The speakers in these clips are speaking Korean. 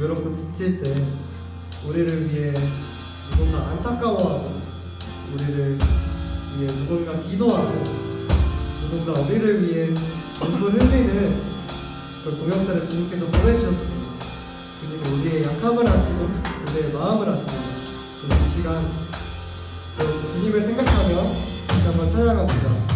외롭고 지칠 때 우리를 위해 누군가 안타까워하고 우리를 위해 누군가 기도하고 누군가 우리를 위해 눈물 흘리는 그 공영자를 주님께서 보내주셨습니다. 주님은 우리의 약함을 아시고 우리의 마음을 아시는 이 시간 여러분 주님을 생각하며 다시 한번 찬양합시다.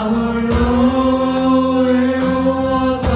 홀로 외로워서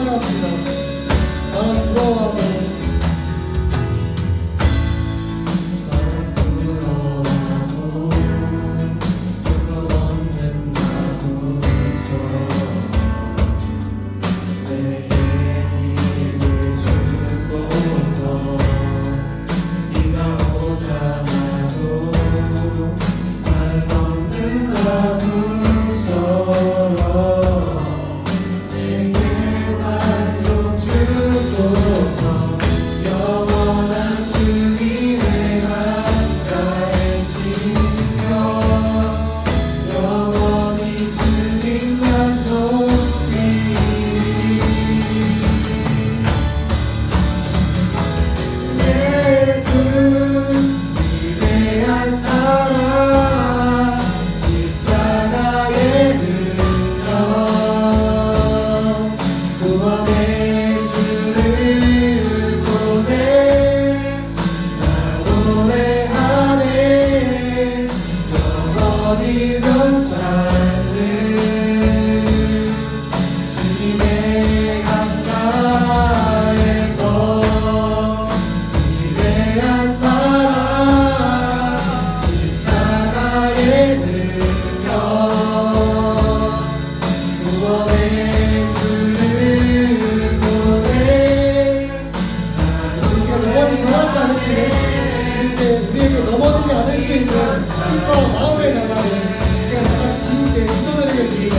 찬양합시다. 나는 부러워하고 넘어지지 않을 수 있는 힘과 마음을 달라는 시간 다 같이 주님께 기도드리겠습니다.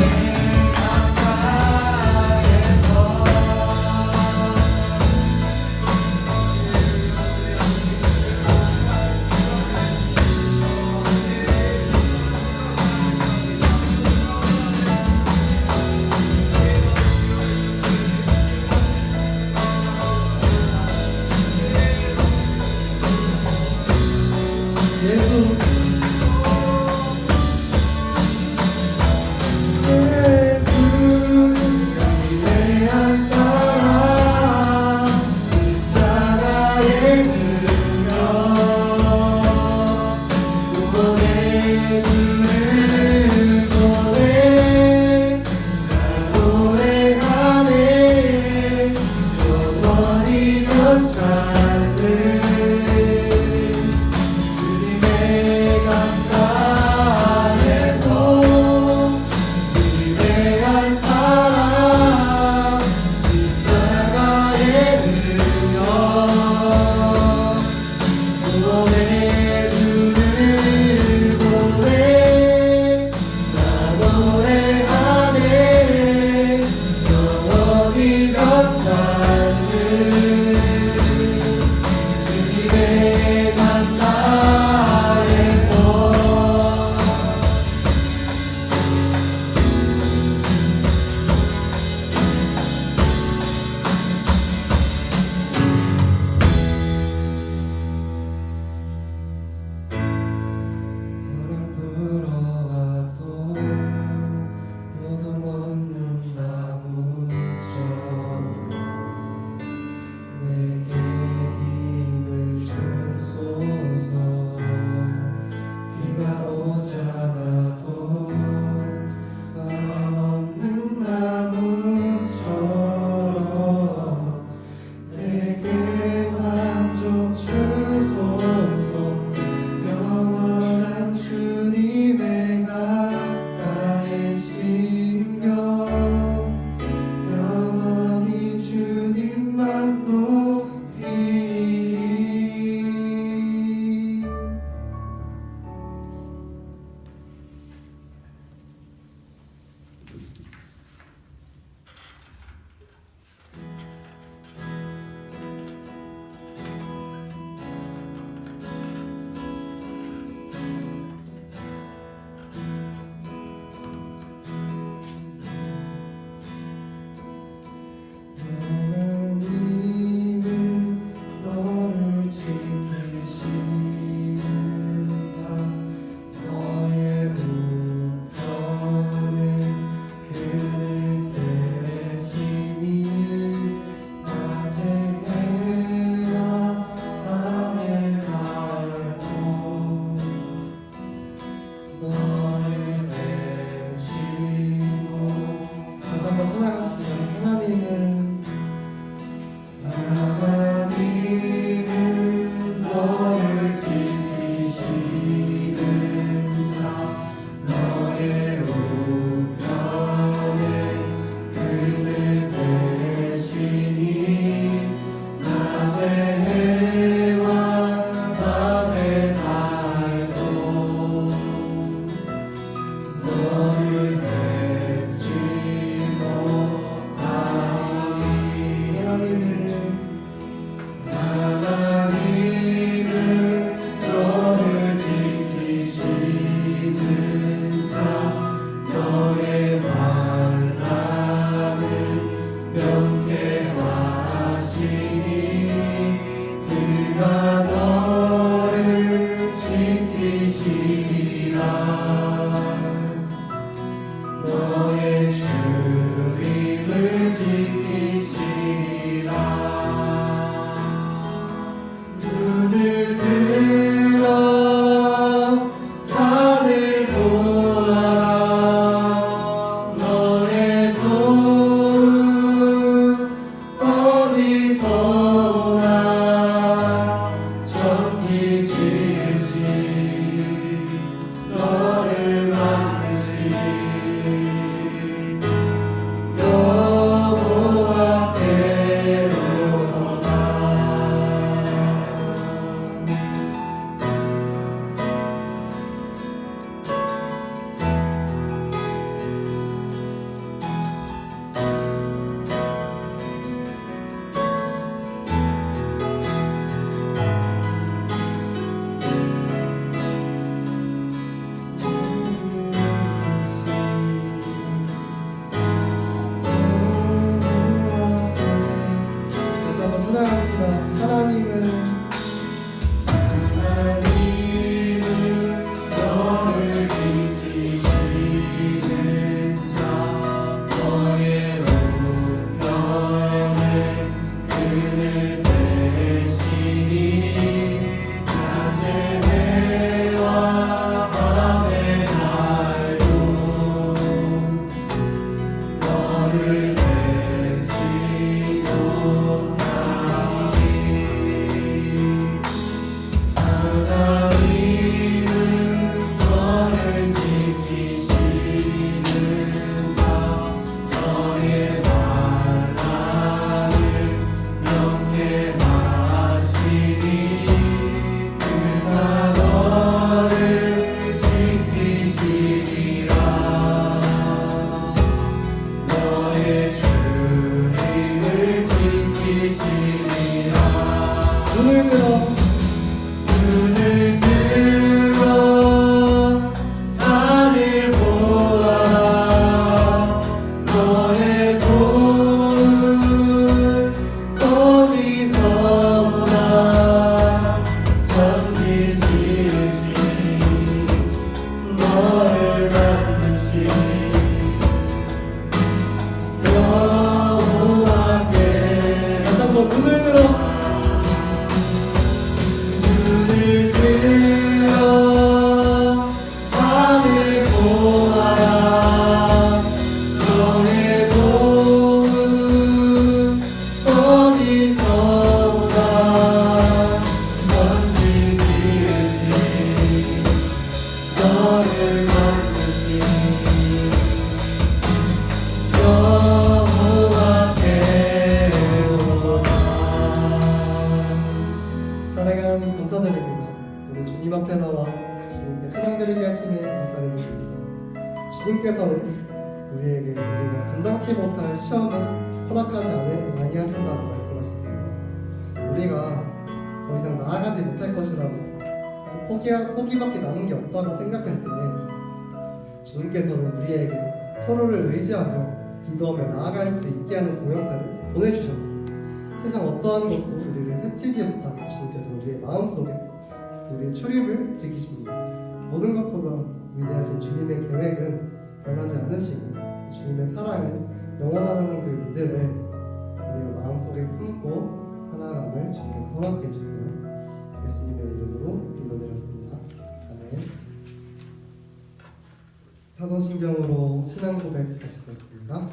다시 한번 찬양합시다. 하나님은 영광을 거두시니 여호와께로다. 사랑하는 하나님 감사드립니다. 우리 주님 앞에 나와 주님께 찬양드리게 하심에 감사드립니다. 주님께서는 우리에게 우리가 감당치 못할 시험은 허락하지 아니하신다고 말씀하셨습니다. 우리가 더 이상 나아가지 못할 것이라고 또 포기밖에 남은 게 없다고 생각할 때 주님께서는 우리에게 서로를 의지하며 기도하며 나아갈 수 있게 하는 동역자를 보내주셨고 세상 어떠한 것도 우리를 해치지 못하게 주님께서 우리의 마음속에 우리의 출입을 지키십니다. 모든 것보다 위대하신 주님의 계획은 변하지 않으시고 주님의 사랑은 영원하다는 그 믿음을 우리가 마음속에 품고 살아감을 주님께 허락해 주세요. 예수님의 이름으로 기도드렸습니다. 아멘. 사도신경으로 신앙 고백하시겠습니다.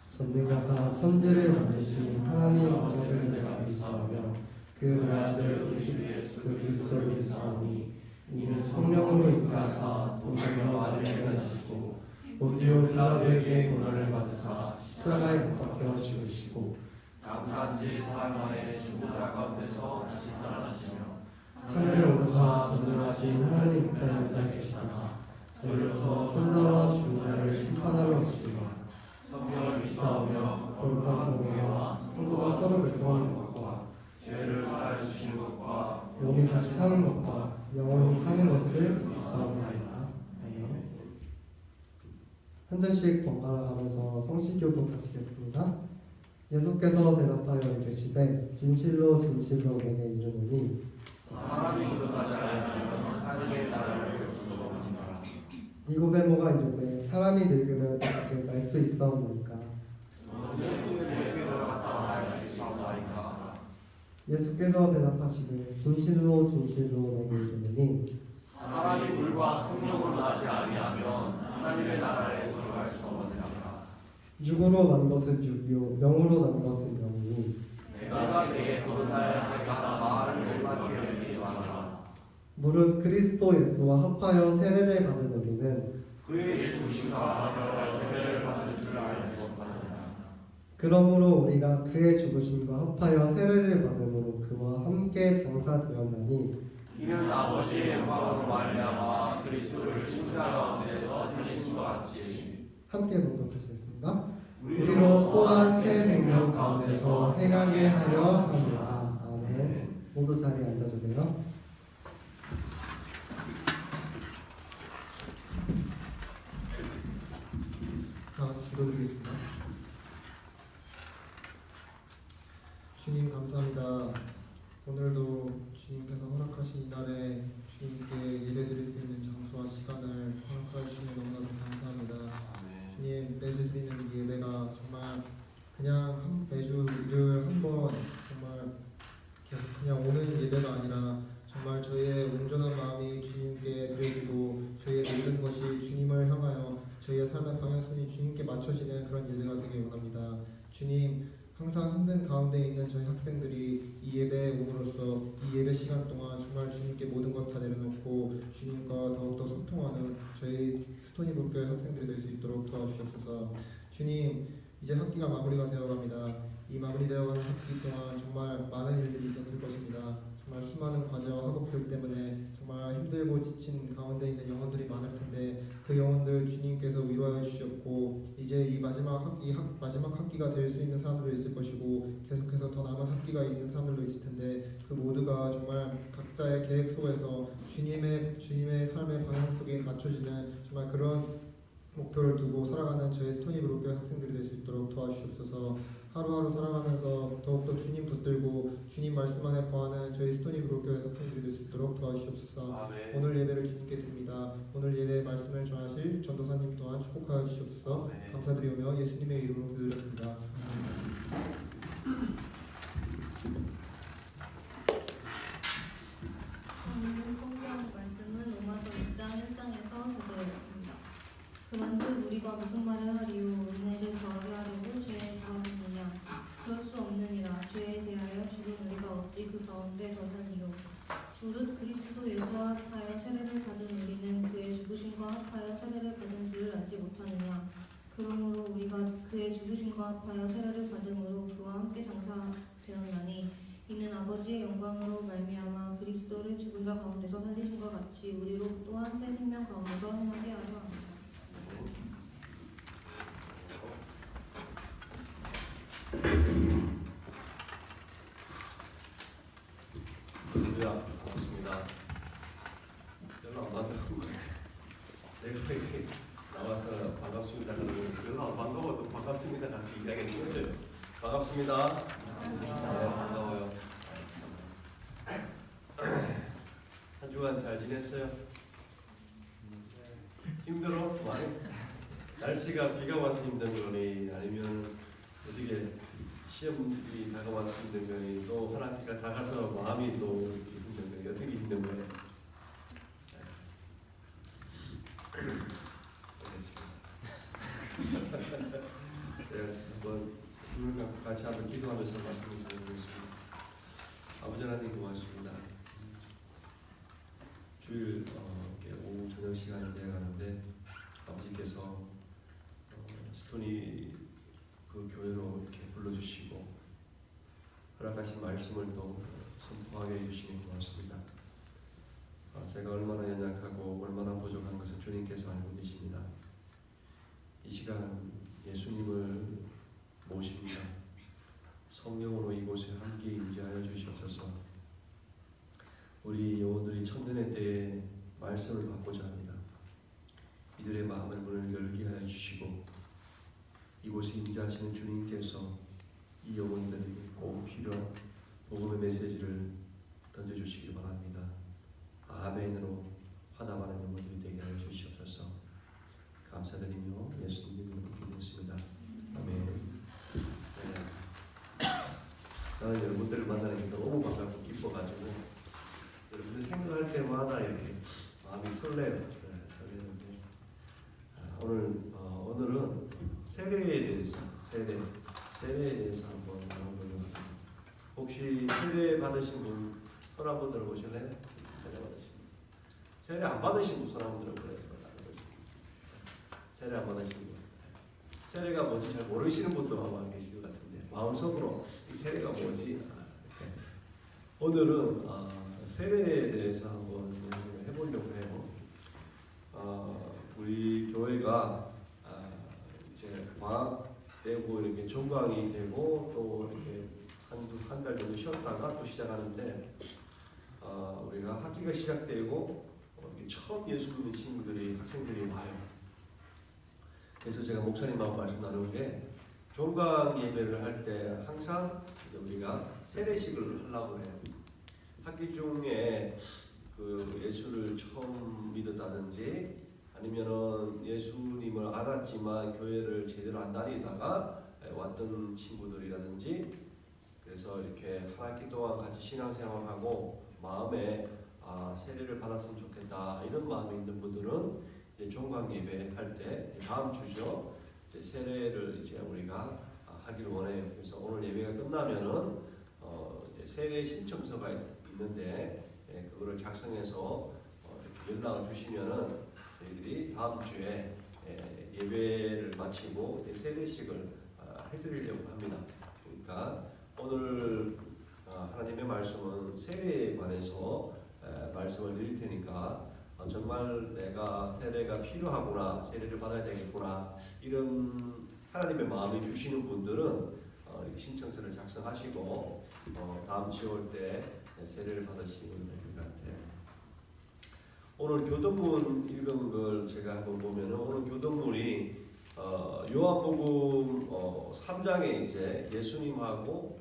전능하사 천지를 만드신 하나님 아버지를 내가 믿사오며 그 아들 우리 주 예수 그리스도를 믿사오니 이는 성령으로 인하사 동정녀 마리아를 가지시고 본디오 빌라도에게 고난을 받으사 십자가에 못 박혀 죽으시고 장사한 지 사흘 만에 죽은 자 가운데서 다시 살아나시며 하늘에 오르사 전능하신 하나님 우편에 앉아 계시다가 저희로서 선자와 죽은 자를 심판하러 오시리라. 성경을 믿사오며 거룩한 공회와 성도가 서로 교통하는 것과 죄를 사하여 주신 것과 몸이 다시 사는 것과 영원히 사는 것을 믿사옵나이다. 아멘. 한 절씩 번갈아 가면서 성식교도 하시겠습니다. 예수께서 대답하여 이르시되 진실로 진실로 내게 이르노니 사람이 거듭나지 않으면 하늘의 나라를 볼 수 없느니라. 니고데모가 이르되 사람이 늙으면 어떻게 날 수 있사오나이까. 예수께서 대답하시되 진실로 진실로 내게 이르노니 사람이 물과 성령으로 나지 아니하면 하나님의 나라에 들어갈 수 없느니라. 육으로 난 것은 육이요 영으로 난 것은 영이니 내가 내게 거듭나야 하겠다 말을 열받게 여기지 마라. 무릇 그리스도 예수와 합하여 세례를 받은 우리는 그의 죽으심과 하나님의 세례를 받은 줄 알았습니다. 그러므로 우리가 그의 죽으심과 합하여 세례를 받음으로 그와 함께 장사되었나니 이는 아버지의 영광으로 말미암아 그리스도를 십자가 가운데서 세신 것 같이 함께 봉독하시겠습니다. 우리로 또한 새 생명 가운데서 행하게 하려 합니다. 아멘. 모두 자리에 앉아주세요. 다 같이 기도드리겠습니다. 주님 감사합니다. 오늘도 주님께서 허락하신 이날에 주님께 예배드릴 수 있는 장소와 시간을 허락해 주시면 너무나도 감사합니다. 주님 매주 드리는 이 예배가 정말 그냥 매주 일요일 한 번 정말 계속 그냥 오는 예배가 아니라 정말 저희의 온전한 마음이 주님께 드려지고 저희의 모든 것이 주님을 향하여 저희의 삶의 방향성이 주님께 맞춰지는 그런 예배가 되길 원합니다. 주님 항상 힘든 가운데 있는 저희 학생들이 이 예배에 옴으로써 이 예배 시간 동안 정말 주님께 모든 것 다 내려놓고 주님과 더욱더 소통하는 저희 스토니브룩교회 학생들이 될 수 있도록 도와주시옵소서. 주님 이제 학기가 마무리가 되어갑니다. 이 마무리되어가는 학기 동안 정말 많은 일들이 있었을 것입니다. 정말 수많은 과제와 학업들 때문에 정말 힘들고 지친 가운데 있는 영혼들이 많을 텐데 그 영혼들 주님께서 위로하여 주셨고 이제 이 마지막 학기가 될 수 있는 사람들도 있을 것이고 계속해서 더 남은 학기가 있는 사람들도 있을 텐데 그 모두가 정말 각자의 계획 속에서 주님의 삶의 방향 속에 맞춰지는 정말 그런 목표를 두고 살아가는 저희 스토니브룩교회 학생들이 될 수 있도록 도와주시옵소서. 하루하루 살아가면서 더욱더 주님 붙들고 주님 말씀 안에 거하는 저희 스토니브룩교회 학생들이 될 수 있도록 도와주시옵소서. 아멘. 오늘 예배를 주님께 드립니다. 오늘 예배 말씀을 전하실 전도사님 또한 축복하여 주시옵소서. 아멘. 감사드리오며 예수님의 이름으로 기도드렸습니다. 오늘 성경 말씀은 로마서 6장 1장에서 저자였습니다. 그런즉 우리가 무슨 말을 하리요? 은혜를 더하게 하려고 죄에 더하느냐? 그럴 수 없느니라. 죄에 대하여 죽은 우리가 어찌 그 가운데 더 살리요? 무릇 그리스도 예수와 합하여 세례를 받은 우리는 그의 죽으심과 합하여 세례를 받은 줄을 알지 못하느냐. 그러므로 우리가 그의 죽으심과 합하여 세례를 받음으로 그와 함께 장사되었나니 이는 아버지의 영광으로 말미암아 그리스도를 죽은 자 가운데서 살리심과 같이 우리로 또한 새 생명 가운데서 행하게 하려 합니다. 할렐루야, 반갑습니다. 별로 안 반가운 것 같아요. 내가 이렇게 나와서 반갑습니다 그러면 별로 안 반가워도 반갑습니다 같이 이야기하는 거죠. 반갑습니다. 네, 반가워요. 한 주간 잘 지냈어요? 힘들어? 많이? 날씨가 비가 와서 힘든 거니 아니면 어떻게 시험이 다가와서 힘든 거니 또 한 학기가 다가서 마음이 또 힘든 거니 어떻게 힘든 거예요? 알겠습니다. 네, 한번 눈을 감고 같이 한번 기도하면서 말씀을 나누겠습니다. 아버지 하나님 고맙습니다. 주일 이렇게 오후 저녁 시간이 되어가는데 아버지께서 스토니 그 교회로 이렇게 불러주시고 허락하신 말씀을 또 선포하게 해주시니 고맙습니다. 제가 얼마나 연약하고 얼마나 부족한 것을 주님께서 알고 계십니다. 이 시간 예수님을 모십니다. 성령으로 이곳에 함께 임재하여 주시옵소서. 우리 영혼들이 첫눈에 대해 말씀을 받고자 합니다. 이들의 마음을 문을 열게 하여 주시고 이곳에 임재하시는 주님께서 이 영혼들에게 꼭 필요한 복음의 메시지를 던져주시기 바랍니다. 아멘으로 화답하는 영혼들이 되게 하여 주시옵소서. 감사드리며 예수님 이름으로 기도했습니다. 아멘. 네. 나는 여러분들을 만나는 게 너무 반갑고 기뻐가지고 여러분들 생각할 때마다 이렇게 마음이 설레요. 네, 설레는데 오늘은 세례에 대해서 세례에 대해서 한번 나눠보려고 합니다. 혹시 세례 받으신 분 손 한번 들어보실래요? 세례 받으신 분. 세례 안 받으신 분 손 한번 들어보세요. 세례 안 받으신 분. 세례가 뭔지 잘 모르시는 분도 아마 계실 것 같은데 마음속으로 이 세례가 뭐지? 오늘은 세례에 대해서 한번 해보려고 해요. 우리 교회가 이제 방학되고 이렇게 종강이 되고 또 이렇게 한 달 정도 쉬었다가 또 시작하는데 우리가 학기가 시작되고 처음 예수 믿는 친구들이 학생들이 와요. 그래서 제가 목사님하고 말씀 나눈 게 종강 예배를 할 때 항상 이제 우리가 세례식을 하려고 해요. 학기 중에 그 예수를 처음 믿었다든지 아니면은 예수님을 알았지만 교회를 제대로 안 다니다가 왔던 친구들이라든지 그래서 이렇게 한 학기 동안 같이 신앙생활하고 마음에 세례를 받았으면 좋겠다 이런 마음이 있는 분들은 이제 종강 예배 할 때 다음 주죠. 이제 세례를 이제 우리가 하기를 원해요. 그래서 오늘 예배가 끝나면은 이제 세례 신청서가 있는데 그거를 작성해서 이렇게 연락을 주시면은 저희들이 다음 주에 예배를 마치고 이제 세례식을 해드리려고 합니다. 그러니까 오늘 하나님의 말씀은 세례에 관해서 말씀을 드릴 테니까 정말 내가 세례가 필요하구나, 세례를 받아야 되겠구나 이런 하나님의 마음이 주시는 분들은 신청서를 작성하시고 다음 주에 올 때 세례를 받으시면 될 것 같아요. 오늘 교동문 읽은 걸 제가 한번 보면은 오늘 교동문이 요한복음 3장에 이제 예수님하고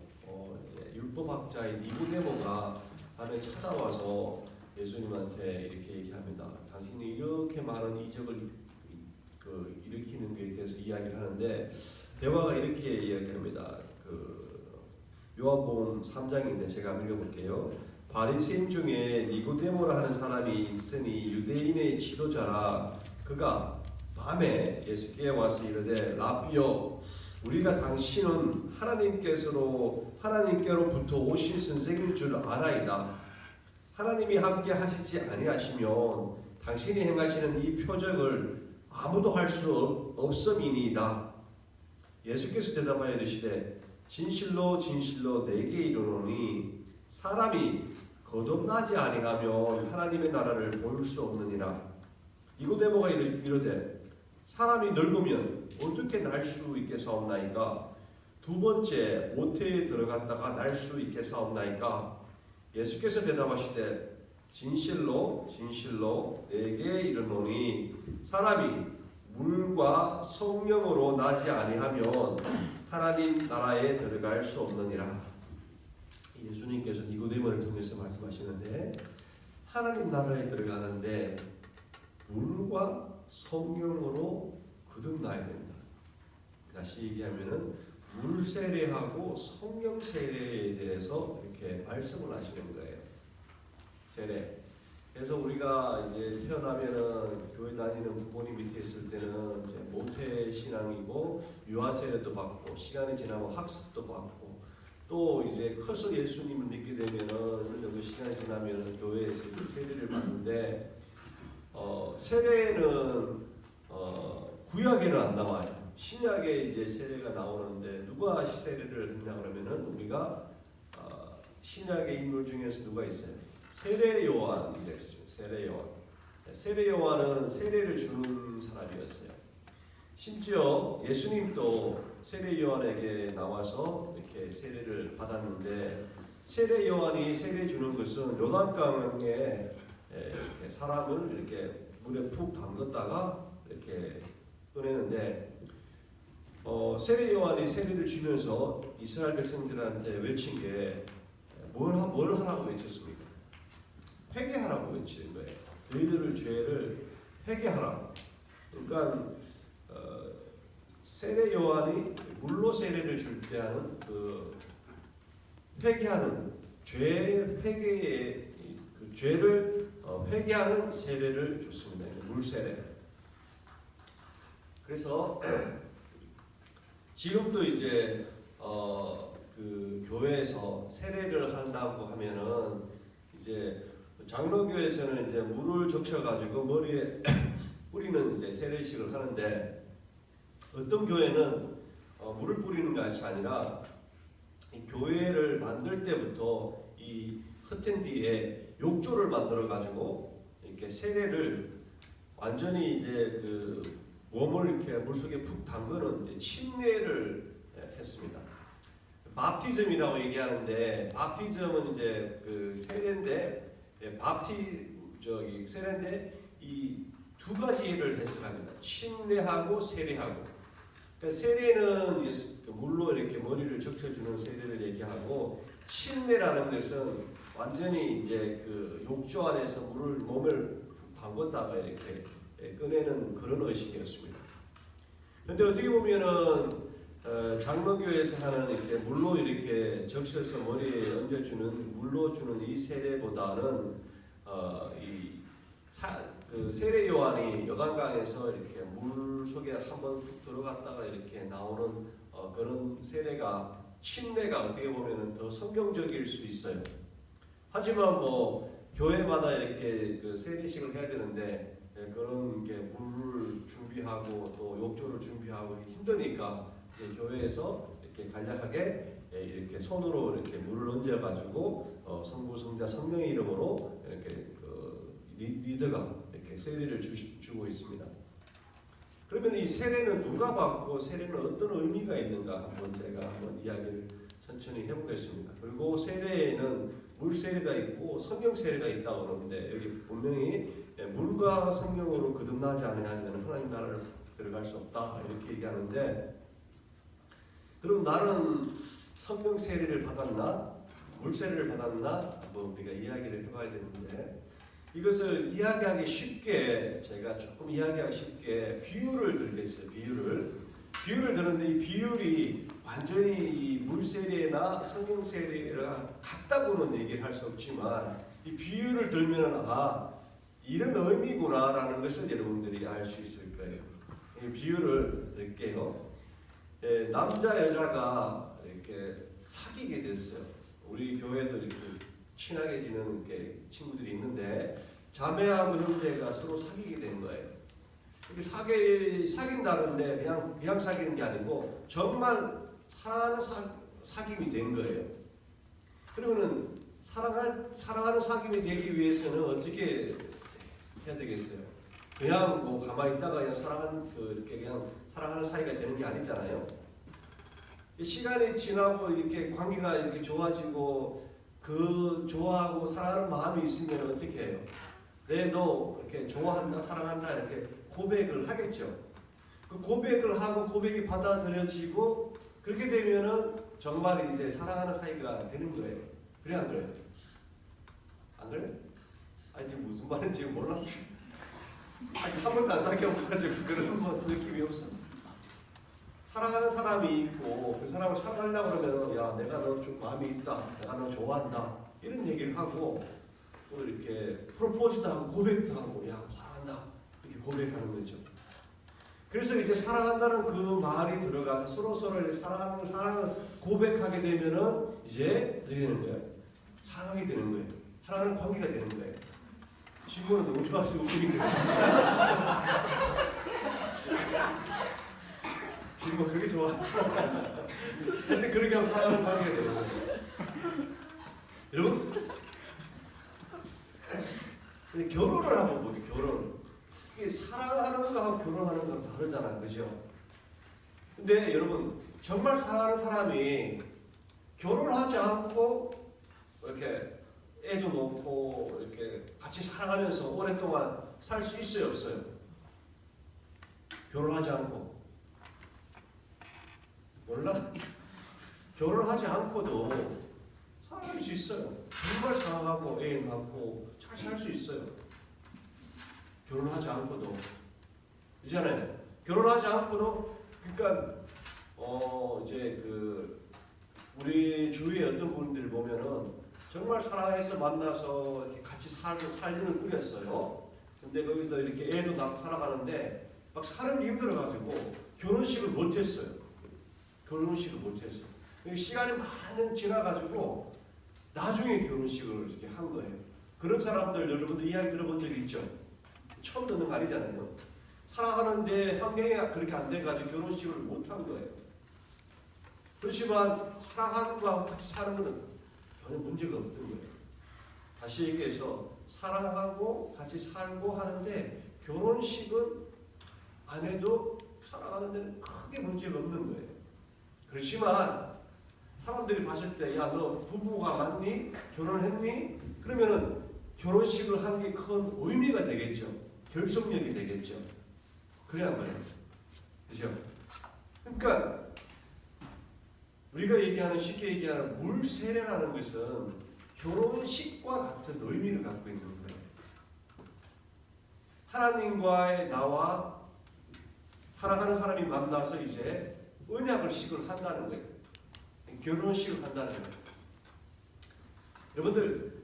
이제 율법학자의 니고데모가 밤에 찾아와서 예수님한테 이렇게 얘기합니다. 당신이 이렇게 많은 이적을 일으키는 것에 대해서 이야기를 하는데 대화가 이렇게 이야기합니다. 요한복음 3장인데 제가 읽어볼게요. 바리새인 중에 니고데모라 하는 사람이 있으니 유대인의 지도자라. 그가 밤에 예수께 와서 이르되 라비여 우리가 당신은 하나님께로부터 오신 선생인 줄 알아이다. 하나님이 함께 하시지 아니하시면 당신이 행하시는 이 표적을 아무도 할 수 없음이니이다. 예수께서 대답하여 이르시되 진실로 진실로 내게 이르노니 사람이 거듭나지 아니하면 하나님의 나라를 볼 수 없느니라. 니고데모가 이르되 사람이 늙으면 어떻게 날 수 있겠사옵나이까? 두 번째 모태에 들어갔다가 날 수 있겠사옵나이까? 예수께서 대답하시되 진실로 진실로 내게 이르노니 사람이 물과 성령으로 나지 아니하면 하나님 나라에 들어갈 수 없느니라. 예수님께서 니고데모를 통해서 말씀하시는데 하나님 나라에 들어가는데 물과 성령으로 거듭나야 된다. 다시 얘기하면은 물 세례하고 성령 세례에 대해서 이렇게 말씀을 하시는 거예요. 세례. 그래서 우리가 이제 태어나면은 교회 다니는 부모님 밑에 있을 때는 이제 모태 신앙이고 유아 세례도 받고 시간이 지나면 학습도 받고 또 이제 커서 예수님을 믿게 되면은 어느 정도 시간이 지나면은 교회에서 세례를 받는데 세례는 구약에는 안 나와요. 신약에 이제 세례가 나오는데 누가 세례를 했냐 그러면은 우리가 신약의 인물 중에서 누가 있어요? 세례 요한이라 했습니다. 세례 요한. 세례 요한은 세례를 주는 사람이었어요. 심지어 예수님도 세례 요한에게 나와서 이렇게 세례를 받았는데 세례 요한이 세례 주는 것은 요단강에 이렇게 사람을 이렇게 물에 푹 담갔다가 이렇게 꺼내는데 세례 요한이 세례를 주면서 이스라엘 백성들한테 외친 게 뭘 하라고 외쳤습니까? 회개하라고 외치는 거예요. 너희들의 죄를 회개하라. 그러니까 세례 요한이 물로 세례를 줄 때 하는 그 회개하는 죄 회개의 그 죄를 회개하는 세례를 줬습니다. 물 세례. 그래서 지금도 이제 그 교회에서 세례를 한다고 하면은 이제 장로교에서는 이제 물을 적셔가지고 머리에 뿌리는 이제 세례식을 하는데 어떤 교회는 물을 뿌리는 것이 아니라 이 교회를 만들 때부터 이 커튼 뒤에 욕조를 만들어 가지고 이렇게 세례를 완전히 이제 그 몸을 이렇게 물 속에 푹 담그는 침례를 했습니다. 밥티즘이라고 얘기하는데 밥티즘은 이제 그 세례인데 세례인데 이 두 가지를 해석합니다. 침례하고 세례하고. 그러니까 세례는 물로 이렇게 머리를 적셔주는 세례를 얘기하고 침례라는 것은 완전히 이제 그 욕조 안에서 몸을 담궜다가 이렇게 꺼내는 그런 의식이었습니다. 그런데 어떻게 보면은 장로교에서 하는 이렇게 물로 이렇게 적셔서 머리에 얹어주는 물로 주는 이 세례보다는 그 세례 요한이 요단강에서 이렇게 물 속에 한번 푹 들어갔다가 이렇게 나오는 그런 세례가 침례가 어떻게 보면은 더 성경적일 수 있어요. 하지만 뭐 교회마다 이렇게 그 세례식을 해야 되는데 그런 게 물을 준비하고 또 욕조를 준비하고 힘드니까 이제 교회에서 이렇게 간략하게 이렇게 손으로 이렇게 물을 얹어 가지고 성부 성자 성령의 이름으로 이렇게 그 리더가 이렇게 세례를 주고 있습니다. 그러면 이 세례는 누가 받고 세례는 어떤 의미가 있는가 제가 한번 이야기를 천천히 해보겠습니다. 그리고 세례에는 물 세례가 있고 성령 세례가 있다고 그러는데 여기 분명히 물과 성령으로 거듭나지 않으면 하나님 나라를 들어갈 수 없다 이렇게 얘기하는데 그럼 나는 성령 세례를 받았나 물 세례를 받았나 한번 우리가 이야기를 해봐야 되는데 이것을 이야기하기 쉽게 제가 조금 이야기하기 쉽게 비유를 들겠어요. 비유를 드는데 이 비율이 완전히 이 물 세례나 성령 세례가 같다고는 얘기를 할 수 없지만 이 비유를 들면은 이런 의미구나라는 것을 여러분들이 알 수 있을 거예요. 이 비유를 들게요. 남자 여자가 이렇게 사귀게 됐어요. 우리 교회도 이렇게 친하게 지내는 친구들이 있는데 자매하고 형제가 서로 사귀게 된 거예요. 이게 사귄다는데 그냥 사귀는 게 아니고 정말 사랑하는 사귐이 된 거예요. 그러면은 사랑하는 사귐이 되기 위해서는 어떻게 해야 되겠어요? 그냥 뭐 가만히 있다가 그냥 이렇게 그냥 사랑하는 사이가 되는 게 아니잖아요. 시간이 지나고 이렇게 관계가 이렇게 좋아지고 그 좋아하고 사랑하는 마음이 있으면 어떻게 해요? 너 이렇게 좋아한다, 사랑한다 이렇게 고백을 하겠죠. 그 고백을 하고 고백이 받아들여지고 그렇게 되면은 정말 이제 사랑하는 사이가 되는 거예요. 그래 안 그래요? 안 그래? 아니 지금 무슨 말인지 몰라? 아직 한 번도 안 사귀어봐가지고 그런 뭐 느낌이 없어. 사랑하는 사람이 있고 그 사람을 사랑하려고 그러면 야 내가 너 좀 마음이 있다, 내가 너 좋아한다 이런 얘기를 하고 또 이렇게 프로포즈도 하고 고백도 하고 야 사랑한다 이렇게 고백하는 거죠. 그래서 이제 사랑한다는 그 말이 들어가서 서로 이렇게 사랑을 고백하게 되면은 이제 어떻게 되는 거예요? 사랑하게 되는 거예요. 사랑하는 관계가 되는 거예요. 친구는 너무 좋아서 웃기는 거예요. 친구가 그게 좋아. 하여튼 그렇게 하면 사랑하는 관계가 되는 거예요. 여러분, 근데 결혼을 한번 보죠. 결혼. 이게 사랑하는 거하고 결혼하는 거하고 다르잖아요, 그죠? 근데 여러분 정말 사랑하는 사람이 결혼하지 않고 이렇게 애도 놓고 이렇게 같이 살아가면서 오랫동안 살 수 있어요, 없어요? 결혼하지 않고 몰라? 결혼하지 않고도 살아갈 수 있어요. 정말 사랑하고 애 낳고 잘 살 수 있어요. 결혼하지 않고도 있잖아요. 결혼하지 않고도 그러니까 이제 그 우리 주위에 어떤 분들 보면은 정말 사랑해서 만나서 이렇게 같이 살림을 꾸렸어요. 근데 거기서 이렇게 애도 낳고 살아가는데 막 사는 게 힘들어가지고 결혼식을 못했어요. 결혼식을 못했어. 시간이 많이 지나가지고 나중에 결혼식을 이렇게 한 거예요. 그런 사람들 여러분들 이야기 들어본 적 있죠? 처음 듣는 거 아니잖아요. 사랑하는데 한 명이 그렇게 안 돼가지고 결혼식을 못 한 거예요. 그렇지만 사랑하는 거하고 같이 사는 거는 전혀 문제가 없던 거예요. 다시 얘기해서 사랑하고 같이 살고 하는데 결혼식은 안 해도 살아가는 데는 크게 문제가 없는 거예요. 그렇지만 사람들이 봤을 때 야 너 부부가 맞니? 결혼했니? 그러면은 결혼식을 하는 게 큰 의미가 되겠죠. 결속력이 되겠죠. 그래야 말이에요. 그죠? 그러니까 우리가 얘기하는 쉽게 얘기하는 물세례라는 것은 결혼식과 같은 의미를 갖고 있는 거예요. 하나님과의 나와 사랑하는 사람이 만나서 이제 언약식을 한다는 거예요. 결혼식을 한다는 거예요. 여러분들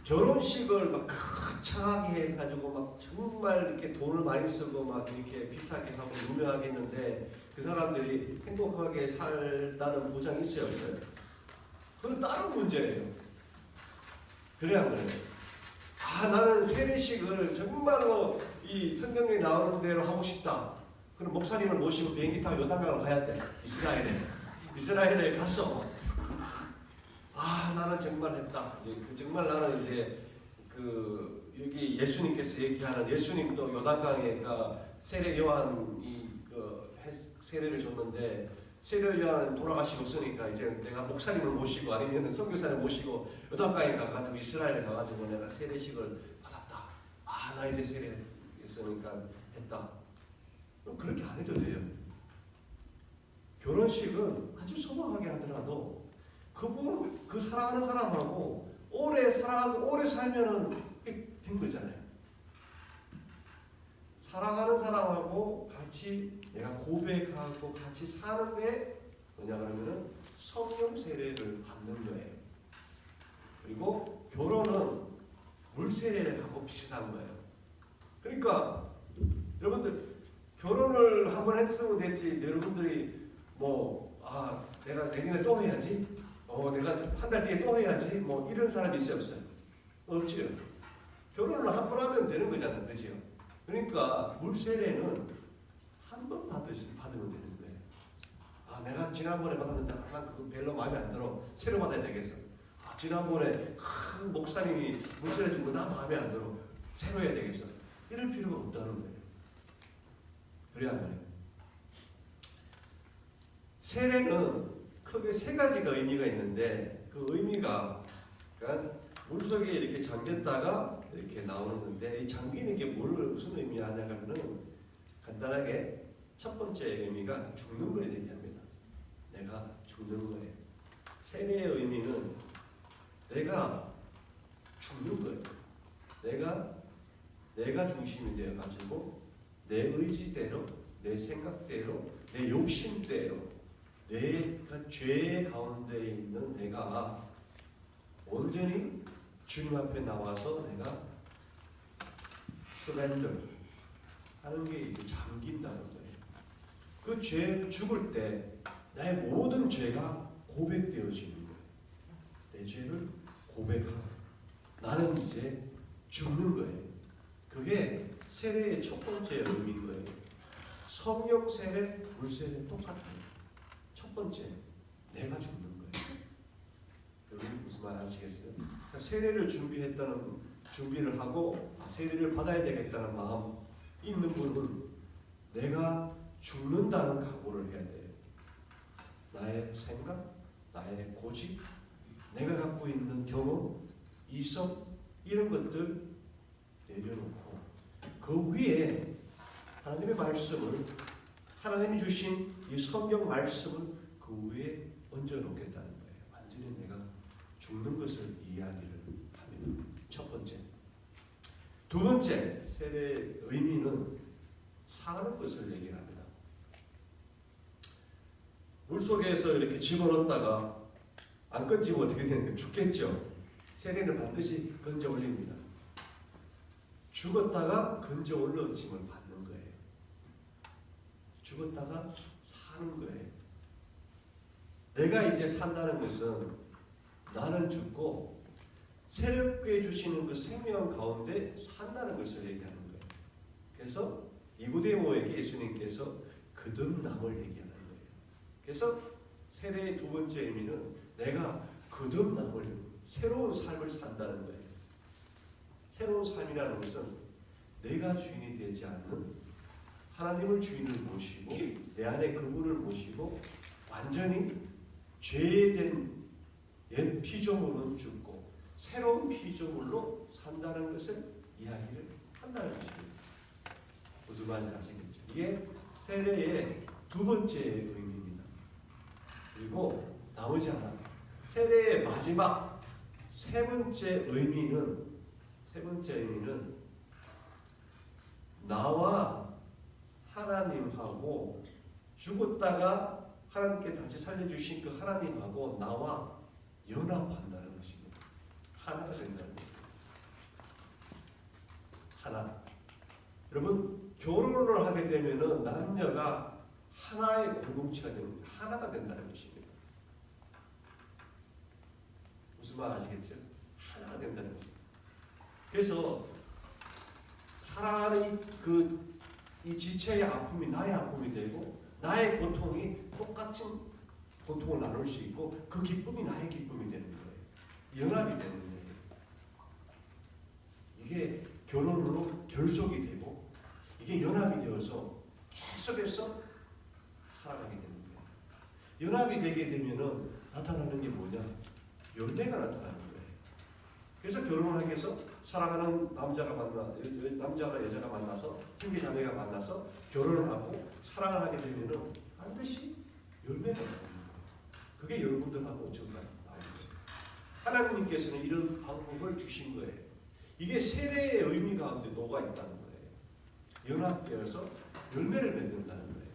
결혼식을 막 거창하게 해가지고 막 정말 이렇게 돈을 많이 쓰고 막 이렇게 비싸게 하고 유명하게 했는데 그 사람들이 행복하게 살다는 보장이 있어요, 없어요? 그건 다른 문제예요. 그래야 그래요. 나는 세례식을 정말로 이 성경에 나오는 대로 하고 싶다. 그럼 목사님을 모시고 비행기 타고 요단강을 가야 돼. 이스라엘에 가서 나는 정말 했다. 이제 정말 나는 이제 그 여기 예수님께서 얘기하는 예수님도 요단강에 세례 요한이 세례를 줬는데 세례 요한은 돌아가시고 없으니까 이제 내가 목사님을 모시고 아니면 선교사를 모시고 요단강에 가가지고 이스라엘에 가가지고 내가 세례식을 받았다. 나 이제 세례했으니까 했다. 그렇게 안 해도 돼요. 결혼식은 아주 소박하게 하더라도 그 사랑하는 사람하고 오래 사랑하고 오래 살면은 된 거잖아요. 사랑하는 사람하고 같이 내가 고백하고 같이 사는 게 뭐냐 그러면은 성령 세례를 받는 거예요. 그리고 결혼은 물 세례를 하고 비슷한 거예요. 그러니까 여러분들 결혼을 한번 했으면 됐지. 여러분들이 내가 내년에 또 해야지. 내가 한 달 뒤에 또 해야지. 이런 사람이 있어요, 없어요? 없지요. 결혼을 한 번 하면 되는 거잖아요. 그죠? 그러니까 물 세례는 한 번 받으면 되는 거예요. 아, 내가 지난번에 받았는데 그 별로 마음에 안 들어. 새로 받아야 되겠어. 아, 지난번에 큰 목사님이 물 세례 준 거 나 마음에 안 들어. 새로 해야 되겠어. 이럴 필요가 없다는 거예요. 그래야 말이에요. 세례는 크게 세 가지가 의미가 있는데 그 의미가 그러니까 물속에 이렇게 잠겼다가 이렇게 나오는 건데 이 잠기는 게 무슨 의미하냐면은 간단하게 첫 번째 의미가 죽는 걸 얘기합니다. 내가 죽는 거예요. 세례의 의미는 내가 죽는 거예요. 내가 중심이 되어 가지고 내 의지대로, 내 생각대로, 내 욕심대로, 내가 죄 가운데 있는 내가 온전히 주님 앞에 나와서 내가 서렌더 하는 게 이제 잠긴다는 거예요. 그 죄 죽을 때 나의 모든 죄가 고백되어지는 거예요. 내 죄를 고백하고 나는 이제 죽는 거예요. 그게 세례의 첫 번째 의미인 거예요. 성령 세례, 물 세례 똑같아요. 첫 번째, 내가 죽는 거예요. 여러분 무슨 말 아시겠어요? 그러니까 세례를 준비를 하고 세례를 받아야 되겠다는 마음 있는 분은 내가 죽는다는 각오를 해야 돼요. 나의 생각, 나의 고집, 내가 갖고 있는 경험, 이성 이런 것들 내려놓고 그 위에 하나님의 말씀을 하나님이 주신 이 성경 말씀을 그 위에 얹어놓겠다는 거예요. 완전히 내가 죽는 것을 이야기를 합니다. 첫 번째. 두 번째 세례의 의미는 사는 것을 얘기를 합니다. 물속에서 이렇게 집어넣었다가 안 건지면 어떻게 되는 거예요? 죽겠죠. 세례는 반드시 건져 올립니다. 죽었다가 건져 올려짐을 받는 거예요. 죽었다가 사는 거예요. 내가 이제 산다는 것은 나는 죽고 새롭게 주시는 그 생명 가운데 산다는 것을 얘기하는 거예요. 그래서 니고데모에게 예수님께서 거듭남을 얘기하는 거예요. 그래서 세례의 두 번째 의미는 내가 거듭남을 새로운 삶을 산다는 거예요. 새로운 삶이라는 것은 내가 주인이 되지 않는 하나님을 주인을 모시고 내 안에 그분을 모시고 완전히 죄된 옛 피조물은 죽고 새로운 피조물로 산다는 것을 이야기를 한다는 것입니다. 무슨 말인지 아시겠죠? 이게 세례의 두 번째 의미입니다. 그리고 나머지 하나 세례의 마지막 세 번째 의미는 나와 하나님하고 죽었다가 하나님께 다시 살려주신 그 하나님하고 나와 연합한다는 것입니다. 하나가 된다는 것입니다. 하나. 여러분 결혼을 하게 되면은 남녀가 하나의 공동체가 됩니다. 하나가 된다는 것입니다. 무슨 말 아시겠죠? 하나가 된다는 것입니다. 그래서 사랑하는 이 지체의 아픔이 나의 아픔이 되고 나의 고통이 똑같은 고통을 나눌 수 있고 그 기쁨이 나의 기쁨이 되는 거예요. 연합이 되는 거예요. 이게 결혼으로 결속이 되고 이게 연합이 되어서 계속해서 살아가게 되는 거예요. 연합이 되게 되면은 나타나는 게 뭐냐? 열매가 나타나는 거예요. 그래서 결혼을 하기 위해서 사랑하는 남자가 여자가 만나서 형제 자매가 만나서 결혼을 하고 사랑을 하게 되면은 반드시 열매가 나옵니다. 그게 여러분들하고 저가 나오는 거예요. 하나님께서는 이런 방법을 주신 거예요. 이게 세례의 의미 가운데 녹아 있다는 거예요. 연합되어서 열매를 맺는다는 거예요.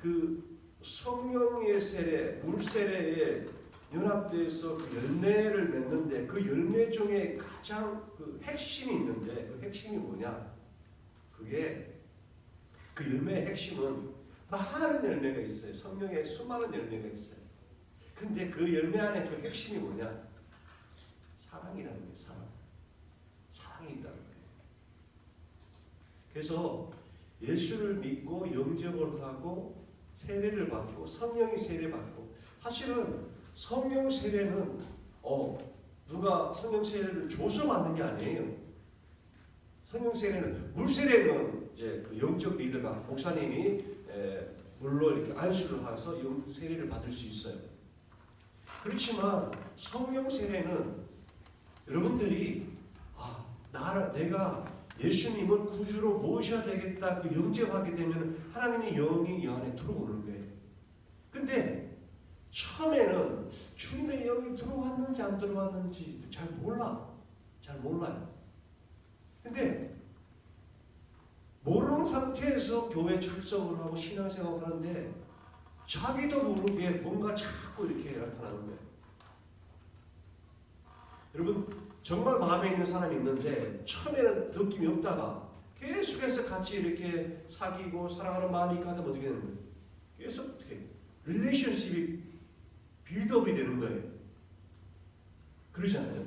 그 성령의 세례, 물 세례에 연합돼서 그 열매를 맺는데 그 열매 중에 가장 그 핵심이 있는데 그 핵심이 뭐냐? 그게 그 열매의 핵심은 많은 열매가 있어요. 성령의 수많은 열매가 있어요. 근데 그 열매 안에 그 핵심이 뭐냐? 사랑이라는 거예요. 사랑이 있다는 거예요. 그래서 예수를 믿고 영접을 하고 세례를 받고 성령이 세례받고, 사실은 성령 세례는 누가 성령 세례를 줘서 받는 게 아니에요. 성령 세례는, 물 세례는 이제 그 영적 리더가, 목사님이 물로 이렇게 안수를 해서 세례를 받을 수 있어요. 그렇지만 성령 세례는 여러분들이 내가 예수님을 구주로 모셔야 되겠다 그 영접하게 되면 하나님의 영이 이 안에 들어오는 거예요. 근데 처음에는 주님의 영이 들어왔는지 안 들어왔는지 잘 몰라요. 근데 모르는 상태에서 교회 출석을 하고 신앙생활을 하는데 자기도 모르게 뭔가 자꾸 이렇게 나타나는 거예요. 여러분, 정말 마음에 있는 사람이 있는데 처음에는 느낌이 없다가 계속해서 같이 이렇게 사귀고 사랑하는 마음이 있고 하다 보면 어떻게 되는 거예요? 계속 어떻게 릴레이션십이 빌드업이 되는 거예요. 그러잖아요.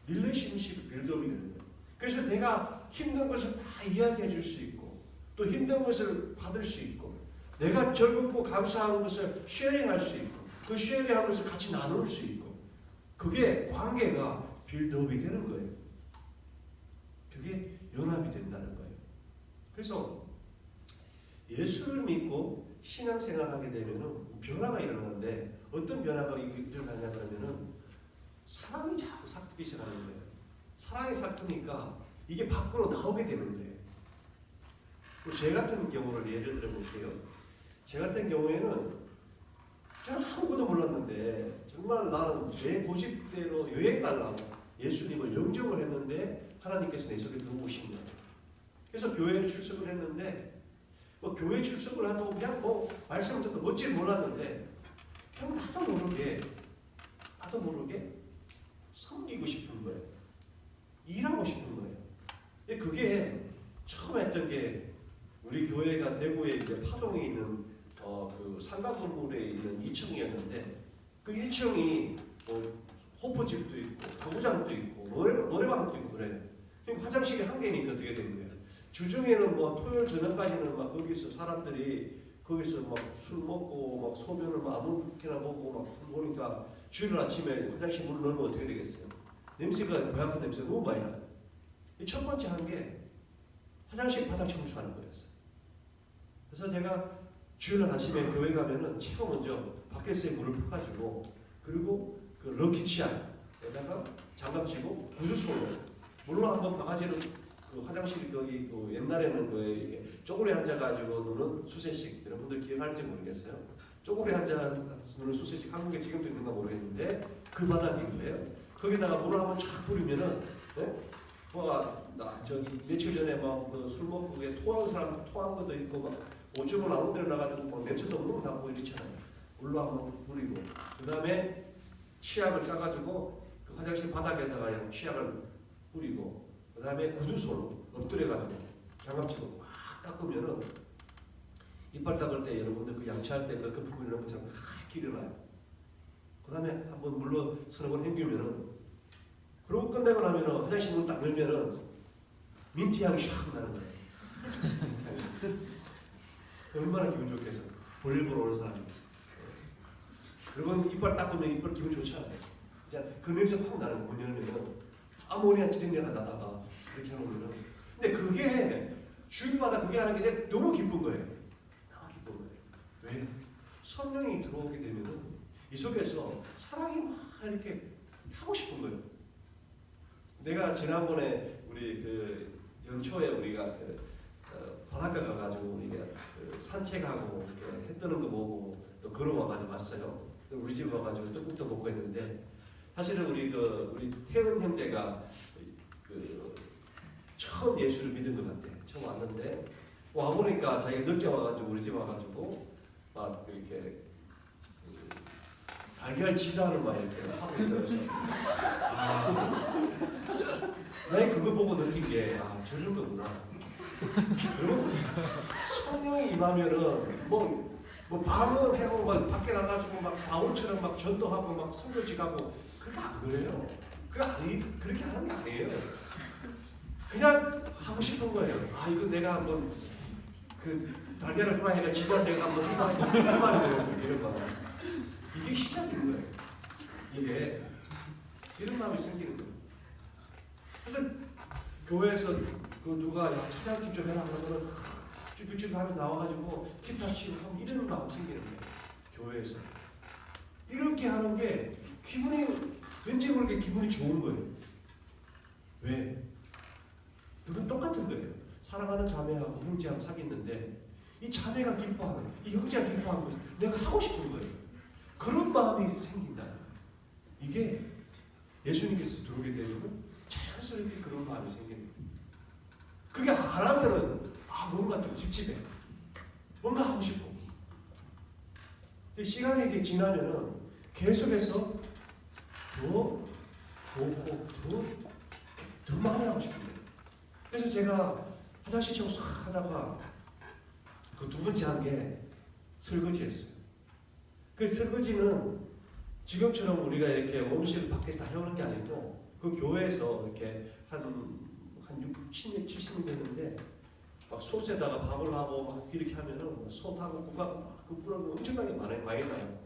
릴레이션십이 빌드업이 되는 거예요. 그래서 내가 힘든 것을 다 이야기해 줄 수 있고 또 힘든 것을 받을 수 있고 내가 즐겁고 감사한 것을 쉐어링할 수 있고 그 쉐어링한 것을 같이 나눌 수 있고 그게 관계가 빌드업이 되는 거예요. 그게 연합이 된다는 거예요. 그래서 예수를 믿고 신앙생활하게 되면은 변화가 일어나는데 어떤 변화가 일어나냐 그러면은 사랑이 자꾸 삭트기 시작하는 거예요. 사랑이 삭트니까 이게 밖으로 나오게 되는데 제 같은 경우를 예를 들어 볼게요. 제 같은 경우에는 저는 아무것도 몰랐는데 정말 나는 내 고집대로 여행 가려고 예수님을 영접을 했는데 하나님께서 내 속에 들어오신 거예요. 그래서 교회를 출석을 했는데 교회 출석을 하고 그냥 말씀을 듣고 멋지를 몰랐는데 그냥 나도 모르게 섬기고 싶은 거예요. 일하고 싶은 거예요. 근데 그게 처음 했던 게 우리 교회가 대구에 이제 파동에 있는 그 상가 건물에 있는 2층이었는데 그 1층이 호프집도 있고 당구장도 있고 노래방도 있고 그래요. 화장실이 한 개니까 어떻게 된 거예요? 주중에는 토요일 저녁까지는 거기서 사람들이 거기서 술 먹고 소변을 아무렇게나 보고 보니까 주일 아침에 화장실 문을 열면 어떻게 되겠어요? 냄새가 고약한 냄새가 너무 많이 나요. 첫 번째 한 게 화장실 바닥 청소하는 거였어요. 그래서 제가 주일날 아침에 교회 가면은 최고 먼저 밖에서의 물을 퍼가지고 그리고 그 럭키 치약에다가 장갑 쥐고 구슬손으로 물로 한번 바가지로 그 화장실 거기 그 옛날에는 그 이렇게 쪼그려 앉아가지고 누는 수세식 여러분들 기억할지 모르겠어요. 쪼그려 앉아 누는 수세식 한국에 지금도 있는가 모르겠는데 그 바닥인 거예요. 거기다가 물을 한번 쫙 뿌리면은 저기 며칠 전에 술 먹고 그게 토한 사람 토한 것도 있고 오줌을 아무 데나 나가지고 냄새도 너무 나고 이렇잖아요. 물로 한번 뿌리고 그 다음에 치약을 짜가지고 그 화장실 바닥에다가 그냥 치약을 뿌리고 그 다음에 구두손으로 엎드려가지고 장갑치고 막 닦으면은 이빨 닦을 때 여러분들 그 양치할 때 그 거품이 이런 것처럼 하얗게 일어나요. 그 다음에 한번 물로 서너 번 헹기면은 그러고 끝내고 나면은 화장실 문 딱 열면은 민트 향이 샥 나는 거예요. 얼마나 기분 좋겠어. 볼일 보러 오는 사람이. 그리고 이빨 닦으면 이빨 기분 좋잖아요. 그 냄새 확 나는 거. 문 열면은 아무리한 찌린내가 나다가 그렇게 하면은. 근데 그게 주일마다 그게 하는 게 너무 기쁜 거예요. 너무 기쁜 거예요. 왜? 성령이 들어오게 되면은 이 속에서 사랑이 막 이렇게 하고 싶은 거예요. 내가 지난번에 우리 그 연초에 우리가 바닷가 가가지고 우리가 산책하고 이렇게 해 뜨는 거 보고 또 걸어와가지고 왔어요. 우리 집 와가지고 떡국도 먹고 했는데 사실은 우리 태은 형제가 그 처음 예수를 믿은 것 같아. 처음 왔는데 와 보니까 자기가 늦게 와가지고 우리 집 와가지고 막 이렇게 달걀 지단을 막 이렇게 하고 있어서 나 그거 보고 느낀 게 저런 거구나. 그리고 성령이 임하면은 밤은 해고 막 밖에 나가지고 막 바울처럼 막 전도하고 막 선교지 가고 그렇게 안 그래요. 그렇게 하는 게 아니에요. 그냥 하고 싶은 거예요. 아 이거 내가 한번 그 달걀을 후라이가 지난 내가 한번 해봤어. 이런 말이에요. 이런 말. 이게 시작인 거예요. 이게 이런 마음이 생기는 거예요. 그래서 교회에서 그 누가 찬양팀 좀 해라 그러면은 쭈뼛쭈뼛 하면 나와가지고 기타 치고 하면 이런 마음 생기는 거예요. 교회에서 이렇게 하는 게 기분이 왠지 모르게 기분이 좋은 거예요. 왜? 이건 똑같은 거예요. 사랑하는 자매하고 형제하고 사귀었는데 이 자매가 기뻐하는, 이 형제가 기뻐하는 것을 내가 하고 싶은 거예요. 그런 마음이 생긴다. 이게 예수님께서 들어오게 되면 자연스럽게 그런 마음이 생기는 거예요. 그게 안 하면은 뭔가 좀 찝찝해. 뭔가 하고 싶어. 근데 시간이 이렇게 지나면은 계속해서 더 좋고 더 많이 하고 싶은 거예요. 그래서 제가 화장실 청소 싹 하다가 그 두 번째 한 게 설거지였어요. 그 설거지는 지금처럼 우리가 이렇게 온실 밖에서 다 해오는 게 아니고 그 교회에서 이렇게 한 60년, 70년 됐는데 막 솥에다가 밥을 하고 막 이렇게 하면은 솥하고 국하고 그 뿌라고 엄청나게 많이 나요.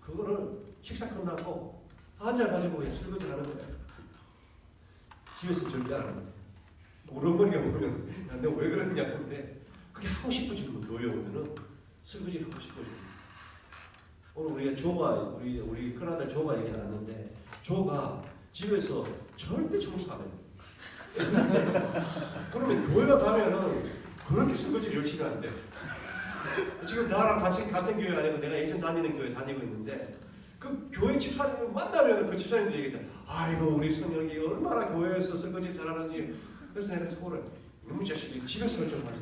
그거를 식사 끝나고 앉아가지고 그냥 설거지 하는 거예요. 집에서 절대 안 하는데 우리 어머니가 보면 야, 내가 왜 그러냐 근데 그게 하고 싶어지는 거 교회 오면은 설거지를 하고 싶어지는 오늘 우리가 조가 우리 큰아들 조가 얘기 나왔는데 조가 집에서 절대 청소 안 해요. 그러면 교회만 가면은 그렇게 설거지를 열심히 하는데 지금 나랑 같은 교회 아니고 내가 예전 다니는 교회 다니고 있는데 그 교회 집사님을 만나면 그 집사님도 얘기해. 아이고 우리 성령이가 얼마나 교회에서 설거지 잘하는지. 그래서 내가 서울에 이놈의 자식이 집에서 좀 하지.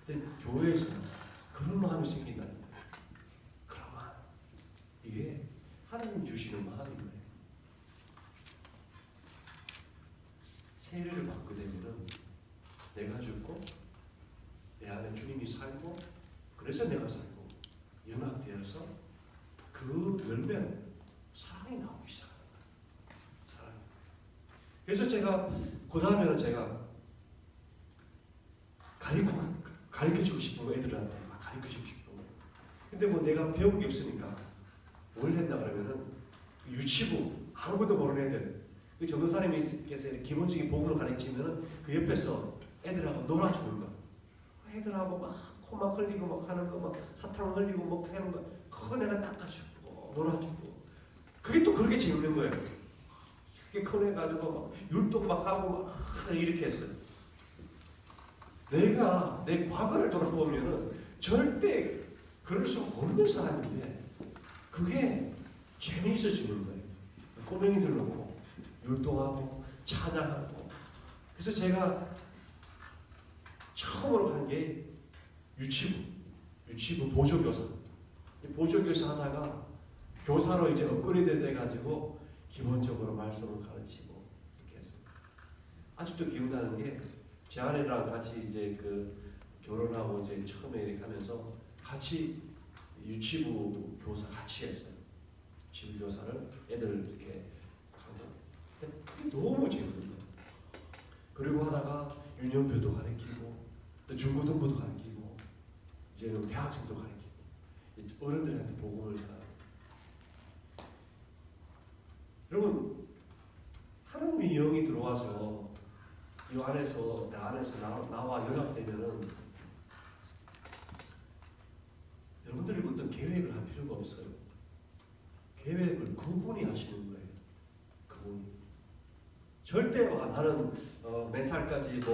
근데 교회에서 그런 마음이 생긴다는 거예요. 그런 마음. 이게 하나님 주시는 마음인 거예요. 세례를 받게 되면은 내가 죽고 내 안에 주님이 살고 그래서 내가 살고 연합되어서 그 열매는 사랑이 나오기 시작합니다. 사랑. 그래서 제가 그 다음에는 제가 가르쳐주고 싶은 거 애들한테 막 가르쳐주고 싶은 거. 근데 뭐 내가 배운 게 없으니까 뭘 했나 그러면은 유치부 아무것도 모르는 애들 그 전도사님께서 기본적인 복음을 가르치면은 그 옆에서 애들하고 놀아주는 거. 애들하고 막 코 막 흘리고 막 하는 거 막 사탕 흘리고 막 하는 거 그거 내가 닦아주고 놀아주고 그게 또 그렇게 재밌는 거예요. 그게 커내가지고 막 율동 막 하고 막 이렇게 했어요. 내가 내 과거를 돌아보면은 절대 그럴 수 없는 사람인데 그게 재미있어지는 거예요. 꼬맹이들 놓고 율동하고 찬양하고 그래서 제가 처음으로 간 게 유치부 보조교사. 보조교사 하다가 교사로 이제 업그레이드 돼가지고 기본적으로 말씀을 가르치고 이렇게 했어요. 아직도 기억나는 게 제 아내랑 같이 이제 그 결혼하고 이제 처음에 이렇게 하면서 같이 유치부 교사 같이 했어요. 유치부 교사를 애들 이렇게 하고 그게 너무 재밌는 거예요. 그리고 하다가 유년교도 가르치고 또 중고등부도 가르치고 이제는 대학생도 가르치고 어른들한테 복음을 전하고 여러분 하나님의 영이 들어와서 이 안에서 내 안에서 나와 연합되면은 여러분들이 어떤 계획을 할 필요가 없어요. 계획을 그분이 하시는 거예요. 그분이 절대 나는 몇 살까지 이렇게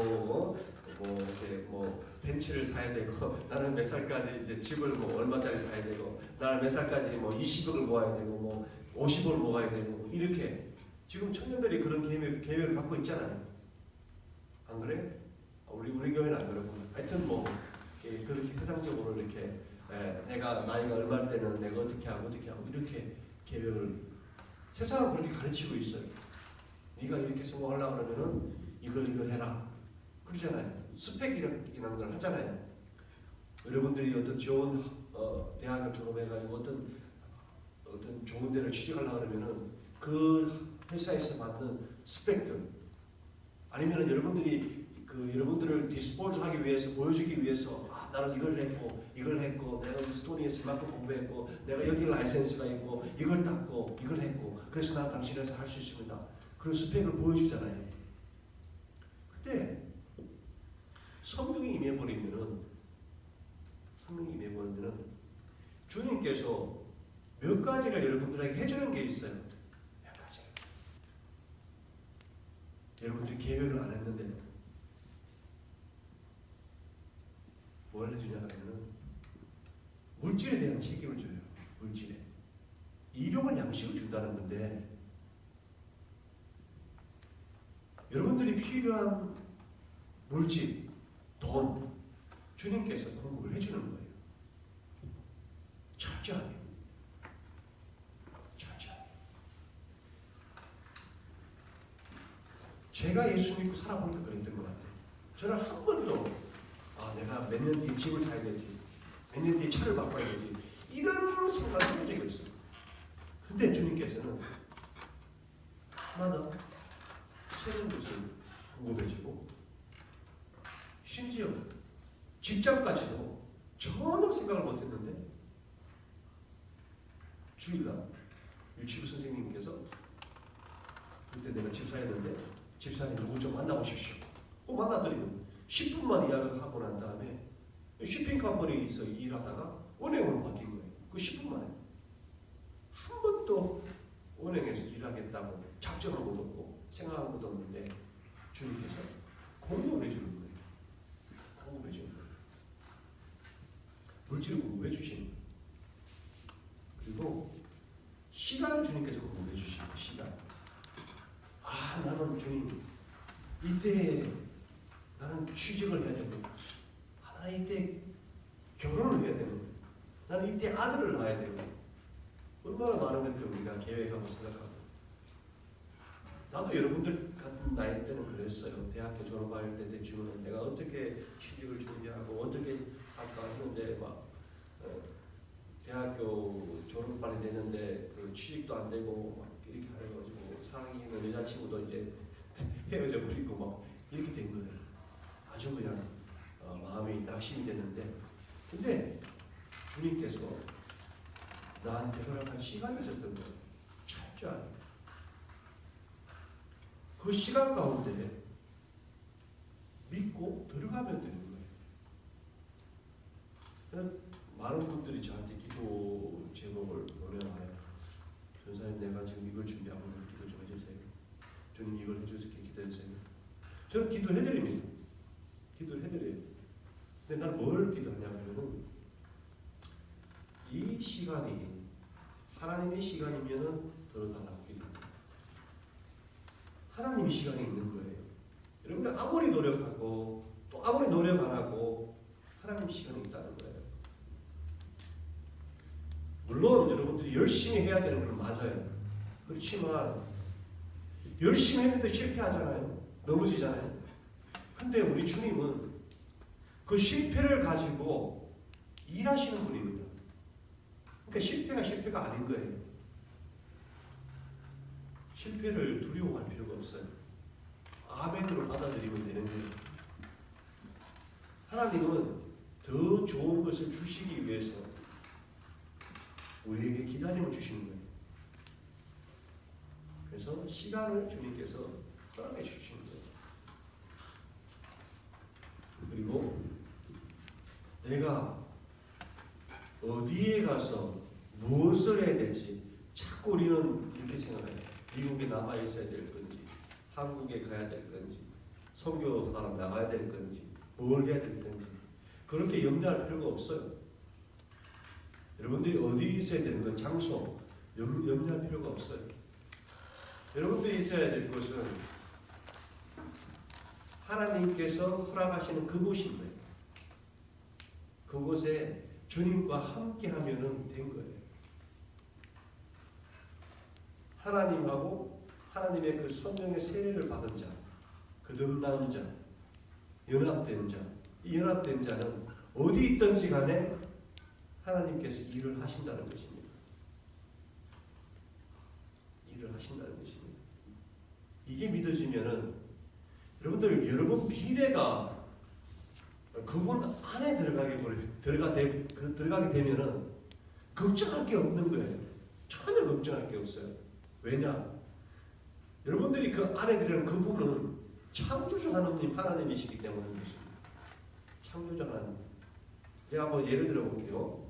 벤츠를 사야 되고 나는 몇 살까지 이제 집을 얼마짜리 사야 되고 나는 몇 살까지 20억을 모아야 되고 50억을 모아야 되고 이렇게 지금 청년들이 그런 계획을 갖고 있잖아요. 안 그래? 우리 교회는 안 그렇구나. 하여튼 그렇게 세상적으로 이렇게 내가 나이가 얼마 때는 내가 어떻게 하고 이렇게 계획을 세상은 그렇게 가르치고 있어요. 네가 이렇게 성공하려고 그러면은 이걸 해라. 그러잖아요. 스펙이라는 걸 하잖아요. 여러분들이 어떤 좋은 대학을 졸업해가지고 어떤 좋은 데를 취직하려고 그러면은 그 회사에서 받는 스펙들 아니면은 여러분들을 디스포즈하기 위해서 보여주기 위해서 나는 이걸 했고 내가 스토니에서 이만큼 공부했고 내가 여기 라이센스가 있고 이걸 땄고 이걸 했고 그래서 난 당신에서 할 수 있습니다. 그런 스펙을 보여주잖아요. 근데 성령이 임해버리면은 주님께서 몇 가지를 여러분들에게 해주는 게 있어요. 몇 가지. 여러분들이 계획을 안 했는데 뭘 해주냐 하면은 물질에 대한 책임을 줘요. 물질에. 일용할 양식을 준다는 건데 여러분들이 필요한 물질, 돈 주님께서 공급을 해주는 거예요. 철저하게. 제가 예수 믿고 살아보니까 그랬던 것 같아요. 저는 한 번도 내가 몇 년 뒤에 집을 사야 되지, 몇 년 뒤에 차를 바꿔야 되지 이런 생각을 해본 적이 없어요. 근데 주님께서는 하나도 새로운 것을 공급해주고 심지어 직장까지도 전혀 생각을 못했는데 주일날 유치부 선생님께서 그때 내가 집사였는데 집사님 누구 좀 만나보십시오. 만나더니 10분만 이야기를 하고 난 다음에 쇼핑 컴퍼니에서 일하다가 은행으로 바뀐 거예요. 그 10분 만에. 한 번도 은행에서 일하겠다고 작정한 것도 없고 생각한 것도 없는데 주님께서 공급해 주는 거예요. 공급해 주는 거예요. 물질을 공급해 주시는 거예요. 그리고 시간을 주님께서 공급해 주시는 거예요. 시간. 나는 주님 이때 나는 취직을 해야 되고 나는 이때 결혼을 해야 되고 나는 이때 아들을 낳아야 되고 얼마나 많은 것들 우리가 계획하고 생각하고 나도 여러분들 같은 나이 때는 그랬어요. 대학교 졸업할 때 대충은 내가 어떻게 취직을 준비하고 어떻게 할까 했는데 대학교 졸업반이 되는데 취직도 안 되고 막 이렇게 해가지고 사귀는 여자친구도 이제 헤어져 버리고 막 이렇게 된 거예요. 아주 그냥 마음이 낙심이 됐는데 근데 주님께서 나한테 허락한 시간이 있었던 거예요. 철저하게. 그 시간 가운데 믿고 들어가면 되는 거예요. 많은 분들이 저한테 기도 제목을 보내와요. 전사님 내가 지금 이걸 준비하고 있는 기도 좀 해주세요. 주님 이걸 해주세요. 기도해주세요. 저는 기도해드립니다. 기도를 해드려요. 근데 나는 뭘 기도하냐면은 이 시간이 하나님의 시간이면은 들어달라고 기도합니다. 하나님의 시간이 있는 거예요. 여러분들 아무리 노력하고 또 아무리 노력 안 하고 하나님의 시간이 있다는 거예요. 물론 여러분들이 열심히 해야 되는 건 맞아요. 그렇지만 열심히 했는데 실패하잖아요. 넘어지잖아요. 근데 우리 주님은 그 실패를 가지고 일하시는 분입니다. 그러니까 실패가 아닌 거예요. 실패를 두려워할 필요가 없어요. 아멘으로 받아들이면 되는 거예요. 하나님은 더 좋은 것을 주시기 위해서 우리에게 기다림을 주시는 거예요. 그래서 시간을 주님께서 허락해 주시는 거예요. 그리고 내가 어디에 가서 무엇을 해야 될지 자꾸 우리는 이렇게 생각해요. 미국에 남아 있어야 될 건지, 한국에 가야 될 건지, 선교사로 나가야 될 건지, 뭘 해야 될 건지 그렇게 염려할 필요가 없어요. 여러분들이 어디 있어야 되는 건 장소 염려할 필요가 없어요. 여러분들이 있어야 될 것은 하나님께서 허락하시는 그곳인 거예요. 그곳에 주님과 함께 하면은 된 거예요. 하나님하고 하나님의 그 성령의 세례를 받은 자, 거듭난 자, 연합된 자, 이 연합된 자는 어디 있든지 간에 하나님께서 일을 하신다는 것입니다. 일을 하신다는 것입니다. 이게 믿어지면은 여러분들 여러분 미래가 그분 안에 들어가게 되면은 걱정할 게 없는 거예요. 전혀 걱정할 게 없어요. 왜냐? 여러분들이 그 안에 들어가는 그분은 창조주 하나님이시기 때문에 그렇습니다. 창조주 하나님. 제가 한번 예를 들어 볼게요.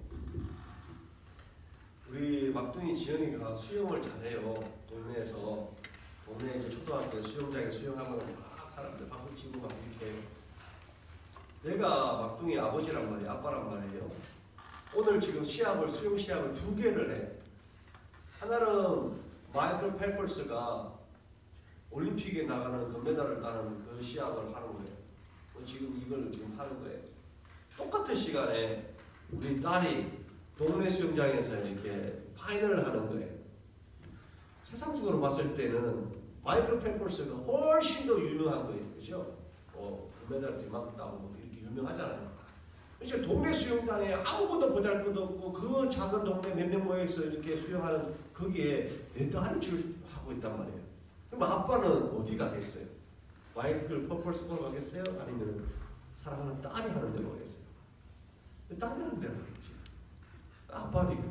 우리 막둥이 지연이가 수영을 잘해요. 동네에서 이제 초등학교 수영장에 수영하면 막 사람들 박수 치고 막 이렇게 해요. 내가 막둥이 아버지란 말이에요. 아빠란 말이에요. 오늘 지금 수영 시합을 2개를 해. 하나는 마이클 펠퍼스가 올림픽에 나가는 금메달을 따는 그 시합을 하는 거예요. 지금 이걸 지금 하는 거예요. 똑같은 시간에 우리 딸이 동네 수영장에서 이렇게 파이널을 하는 거예요. 세상적으로 봤을 때는 마이클 펠퍼스가 훨씬 더 유명한 거예요. 그죠? 금메달 대박 따고 이렇게 유명하잖아요. 이제 동네 수영장에 아무것도 보잘것없고 그 작은 동네 몇 명 모여서 이렇게 수영하는 거기에 내 딸이 하고 있단 말이에요. 그럼 아빠는 어디 가겠어요? 마이클 펠퍼스 보러 가겠어요? 아니면 사랑하는 딸이 하는 데로 가겠어요? 딸이 하는 데로 가겠지. 아빠니까.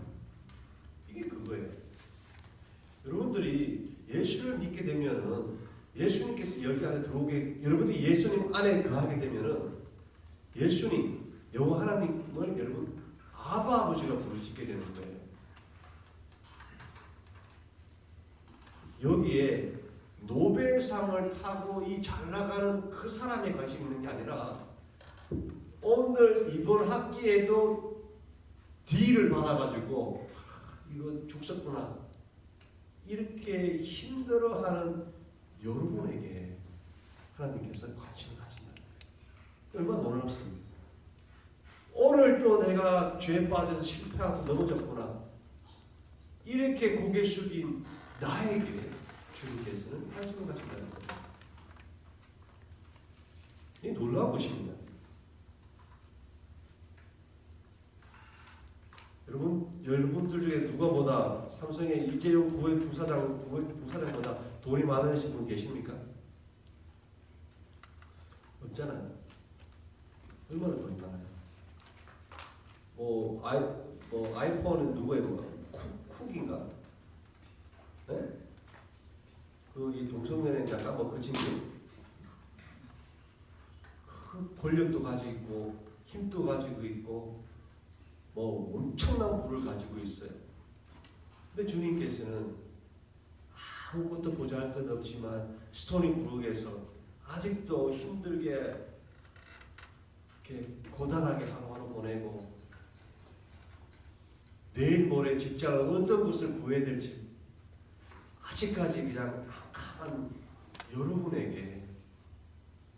이게 그거예요. 여러분들이 예수를 믿게 되면은 예수님께서 여기 안에 들어오게, 여러분들이 예수님 안에 거하게 되면은 예수님, 여호와 하나님을 여러분 아바 아버지가 부르시게 되는 거예요. 여기에 노벨상을 타고 이 잘 나가는 그 사람에 관심 있는 게 아니라 오늘 이번 학기에도 D를 받아가지고 이거 죽었구나 이렇게 힘들어하는 여러분에게 하나님께서 관심을 가진다는 거예요. 얼마나 놀랍습니까? 오늘 또 내가 죄에 빠져서 실패하고 넘어졌구나 이렇게 고개 숙인 나에게 주님께서는 관심을 가진다는 거예요. 이 놀라운 것입니다. 여러분들 중에 누가보다 삼성의 이재용 부사장보다 돈이 많으신 분 계십니까? 없잖아요. 얼마나 돈이 많아요? 아이폰은 누구예요? 쿡인가? 네? 이 동성연애 약간 그 친구 권력도 가지고 있고 힘도 가지고 있고 엄청난 부를 가지고 있어요. 근데 주님께서는 아무것도 보잘것 없지만 스토니브룩에서 아직도 힘들게 이렇게 고단하게 하루하루 보내고 내일 모레 직장을 어떤 곳을 구해야 될지 아직까지 그냥 캄캄한 여러분에게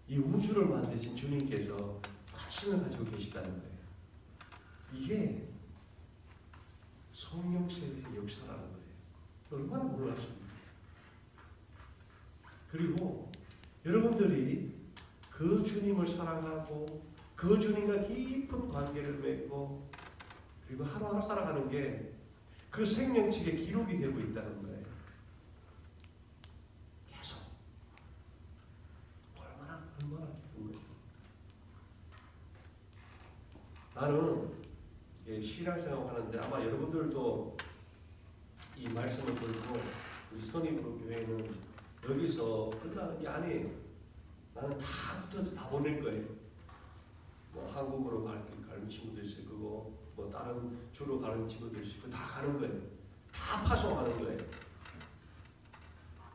이 우주를 만드신 주님께서 관심을 가지고 계시다는 거예요. 이게 성령세의 역사라는 거예요. 얼마나 놀랍습니까? 그리고 여러분들이 그 주님을 사랑하고 그 주님과 깊은 관계를 맺고 그리고 하루하루 살아가는 게 그 생명책에 기록이 되고 있다는 거예요. 계속 얼마나 기쁜 거예요. 나는 신앙생활 하는데 아마 여러분들도 이 말씀을 듣고 우리 스토니브룩 교회는 여기서 끝나는 게 아니에요. 나는 다 보낼 거예요. 한국으로 가는 친구도 있을 거고 다른 주로 가는 친구도 있을 거고 다 가는 거예요. 다 파송하는 거예요.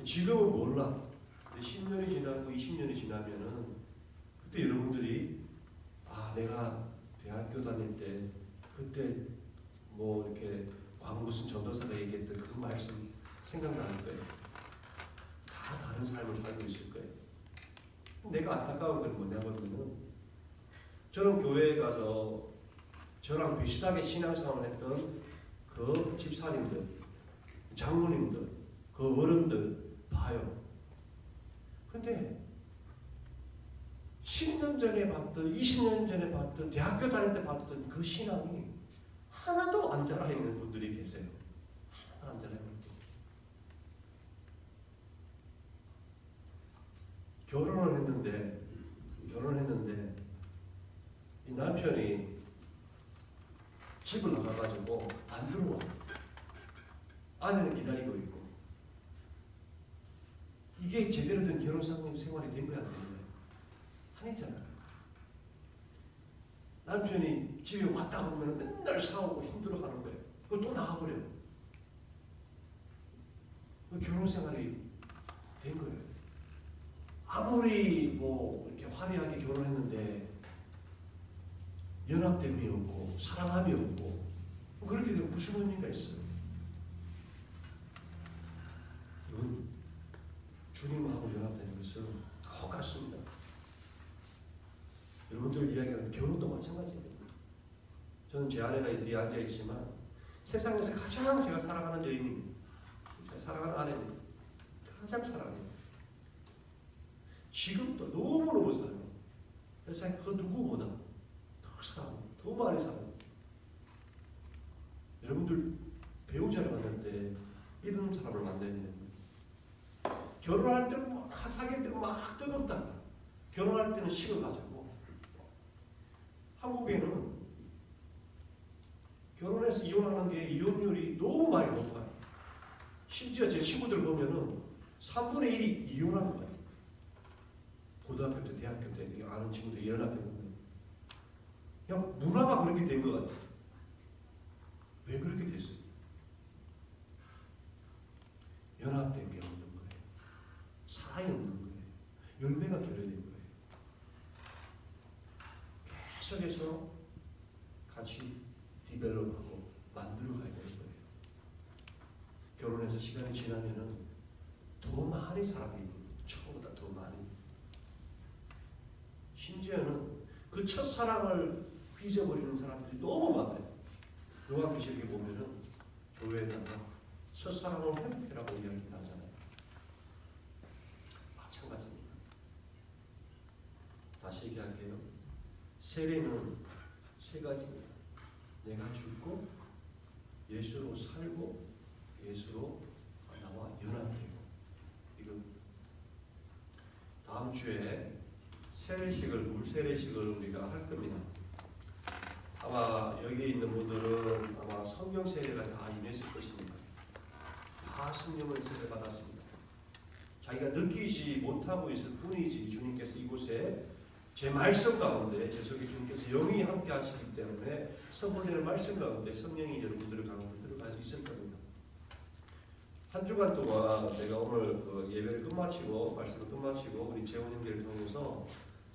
지금은 몰라. 10년이 지나고 20년이 지나면은 그때 여러분들이 내가 대학교 다닐 때 그때 이렇게 무슨 전도사가 얘기했던 그 말씀 생각나는 거예요. 다 다른 삶을 살고 있을 거예요. 내가 안타까운 건 뭐냐면은 저는 교회에 가서 저랑 비슷하게 신앙생활을 했던 그 집사님들, 장로님들, 그 어른들 봐요. 근데 10년 전에 봤던, 20년 전에 봤던, 대학교 다닐 때 봤던 그 신앙이 하나도 안 자라 있는 분들이 계세요. 하나도 안 자라 있는 분들. 결혼을 했는데 이 남편이 집을 나가가지고 안 들어와. 아내는 기다리고 있고. 이게 제대로 된 결혼 생활이 된 거야, 안 된 거야? 아니잖아요. 남편이 집에 왔다 오면 맨날 싸우고 힘들어하는 거예요. 그걸 또 나가버려요. 그 결혼 생활이 된 거예요. 아무리 뭐 이렇게 화려하게 결혼했는데 연합됨이 없고 사랑함이 없고 그렇게 되면 무슨 의미가 있어요? 이건 주님하고 연합되는 것은 똑같습니다. 여러분들 이야기하는 결혼도 마찬가지입니다. 저는 제 아내가 뒤에 앉아 있지만 세상에서 가장 제가 사랑하는 여인입니다. 제가 사랑하는 아내입니다. 가장 사랑해요. 지금도 너무너무 사랑해요. 세상에 그 누구보다 더 사랑해요. 더 많이 사랑해요. 여러분들 배우자를 만날 때 이런 사람을 만나야 됩니다. 결혼할 때는 막 사귈 때는 막 뜨겁다. 결혼할 때는 식어가지고. 한국에는 결혼해서 이혼하는 게 이혼율이 너무 많이 높아요. 심지어 제 친구들 보면은 3분의 1이 이혼하는 거예요. 고등학교 때, 대학교 때 아는 친구들 연합해 보면 그냥 문화가 그렇게 된 것 같아요. 왜 그렇게 됐어요? 연합된 게 없는 거예요. 사랑이 없는 거예요. 열매가 결여된 거예요. 계속해서 같이 디벨롭하고 만들어가야 되는 거예요. 결혼해서 시간이 지나면은 더 많이 사랑이 처음보다 더 많이. 심지어는 그 첫사랑을 잊어버리는 사람들이 너무 많아요. 요한계시록에 보면은 교회에다가 첫사랑을 회복해라고 이야기 나잖아요. 마찬가지입니다. 다시 얘기할게요. 세례는 세 가지입니다. 내가 죽고 예수로 살고 예수로 나와 연합되고. 이거 다음 주에 물세례식을 우리가 할 겁니다. 아마 여기 있는 분들은 아마 성령 세례가 다 임했을 것입니다. 다 성령을 세례 받았습니다. 자기가 느끼지 못하고 있을 뿐이지 주님께서 이곳에 제 말씀 가운데 제 속에 주님께서 영이 함께 하시기 때문에 선포되는 말씀 가운데 성령이 여러분들 가운데 들어가 있을 겁니다. 한 주간 동안 내가 오늘 예배를 끝마치고 말씀을 끝마치고 우리 재원 형제를 통해서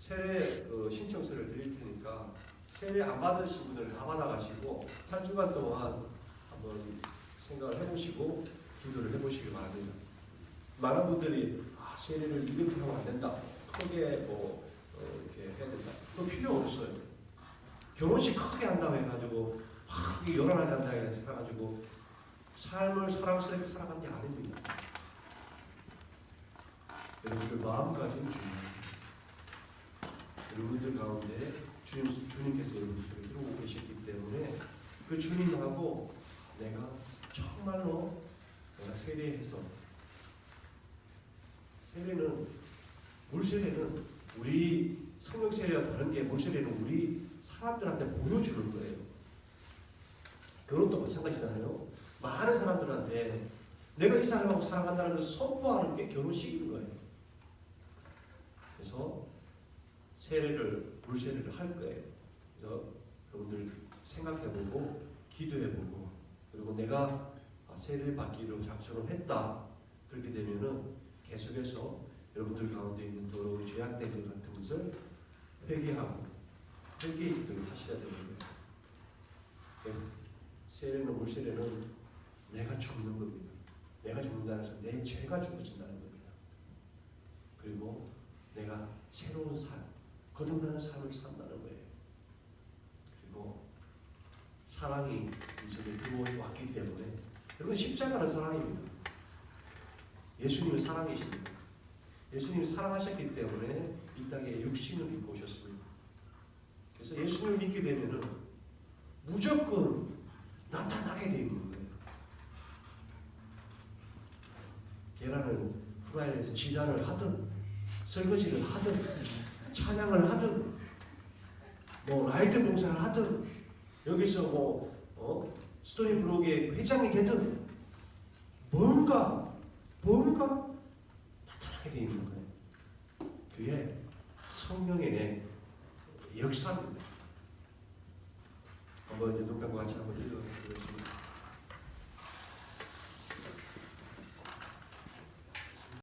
세례 신청서를 드릴 테니까 세례 안 받으신 분들 다 받아가시고 한 주간 동안 한번 생각을 해보시고 기도를 해보시기 바랍니다. 많은 분들이 세례를 이렇게 하면 안 된다. 크게 이렇게 해야 된다. 그거 필요 없어요. 결혼식 크게 한다고 해가지고 막 열한하게 한다고 해가지고 삶을 사랑스럽게 살아가는 게 아닙니다. 여러분들 마음가짐이 중요합니다. 여러분들 가운데 주님께서 여러분들 속에 들어오고 계셨기 때문에 그 주님하고 내가 정말로 내가 세례해서 물세례는 우리 성령 세례와 다른 게 물세례는 우리 사람들한테 보여주는 거예요. 결혼도 마찬가지잖아요. 많은 사람들한테 내가 이 사람하고 사랑한다는 것을 선포하는 게 결혼식인 거예요. 그래서 물세례를 할 거예요. 그래서 여러분들 생각해보고 기도해보고 그리고 내가 세례를 받기로 작정을 했다. 그렇게 되면은 계속해서 여러분들 가운데 있는 더러운 죄악된 것 같은 것을 회개하고 회개의 기도를 하셔야 되는 거예요. 물세례는 내가 죽는 겁니다. 내가 죽는다는 것은 내 죄가 죽어진다는 겁니다. 그리고 내가 새로운 삶, 거듭나는 삶을 산다는 거예요. 그리고 사랑이 이 속에 들어왔기 때문에 여러분 십자가는 사랑입니다. 예수님은 사랑이십니다. 예수님이 사랑하셨기 때문에 이 땅에 육신을 입고 오셨습니다. 그래서 예수님을 믿게 되면은 무조건 나타나게 되어 있는 거예요. 계란을 후라이에서 지단을 하든 설거지를 하든 찬양을 하든 뭐 라이드 봉사를 하든 여기서 스토리 블록의 회장이 되든 뭔가 나타나게 되어 있는 거예요. 그게 성령의 역사입니다. 한번 이제 눈 감고 같이 한번 읽어보겠습니다.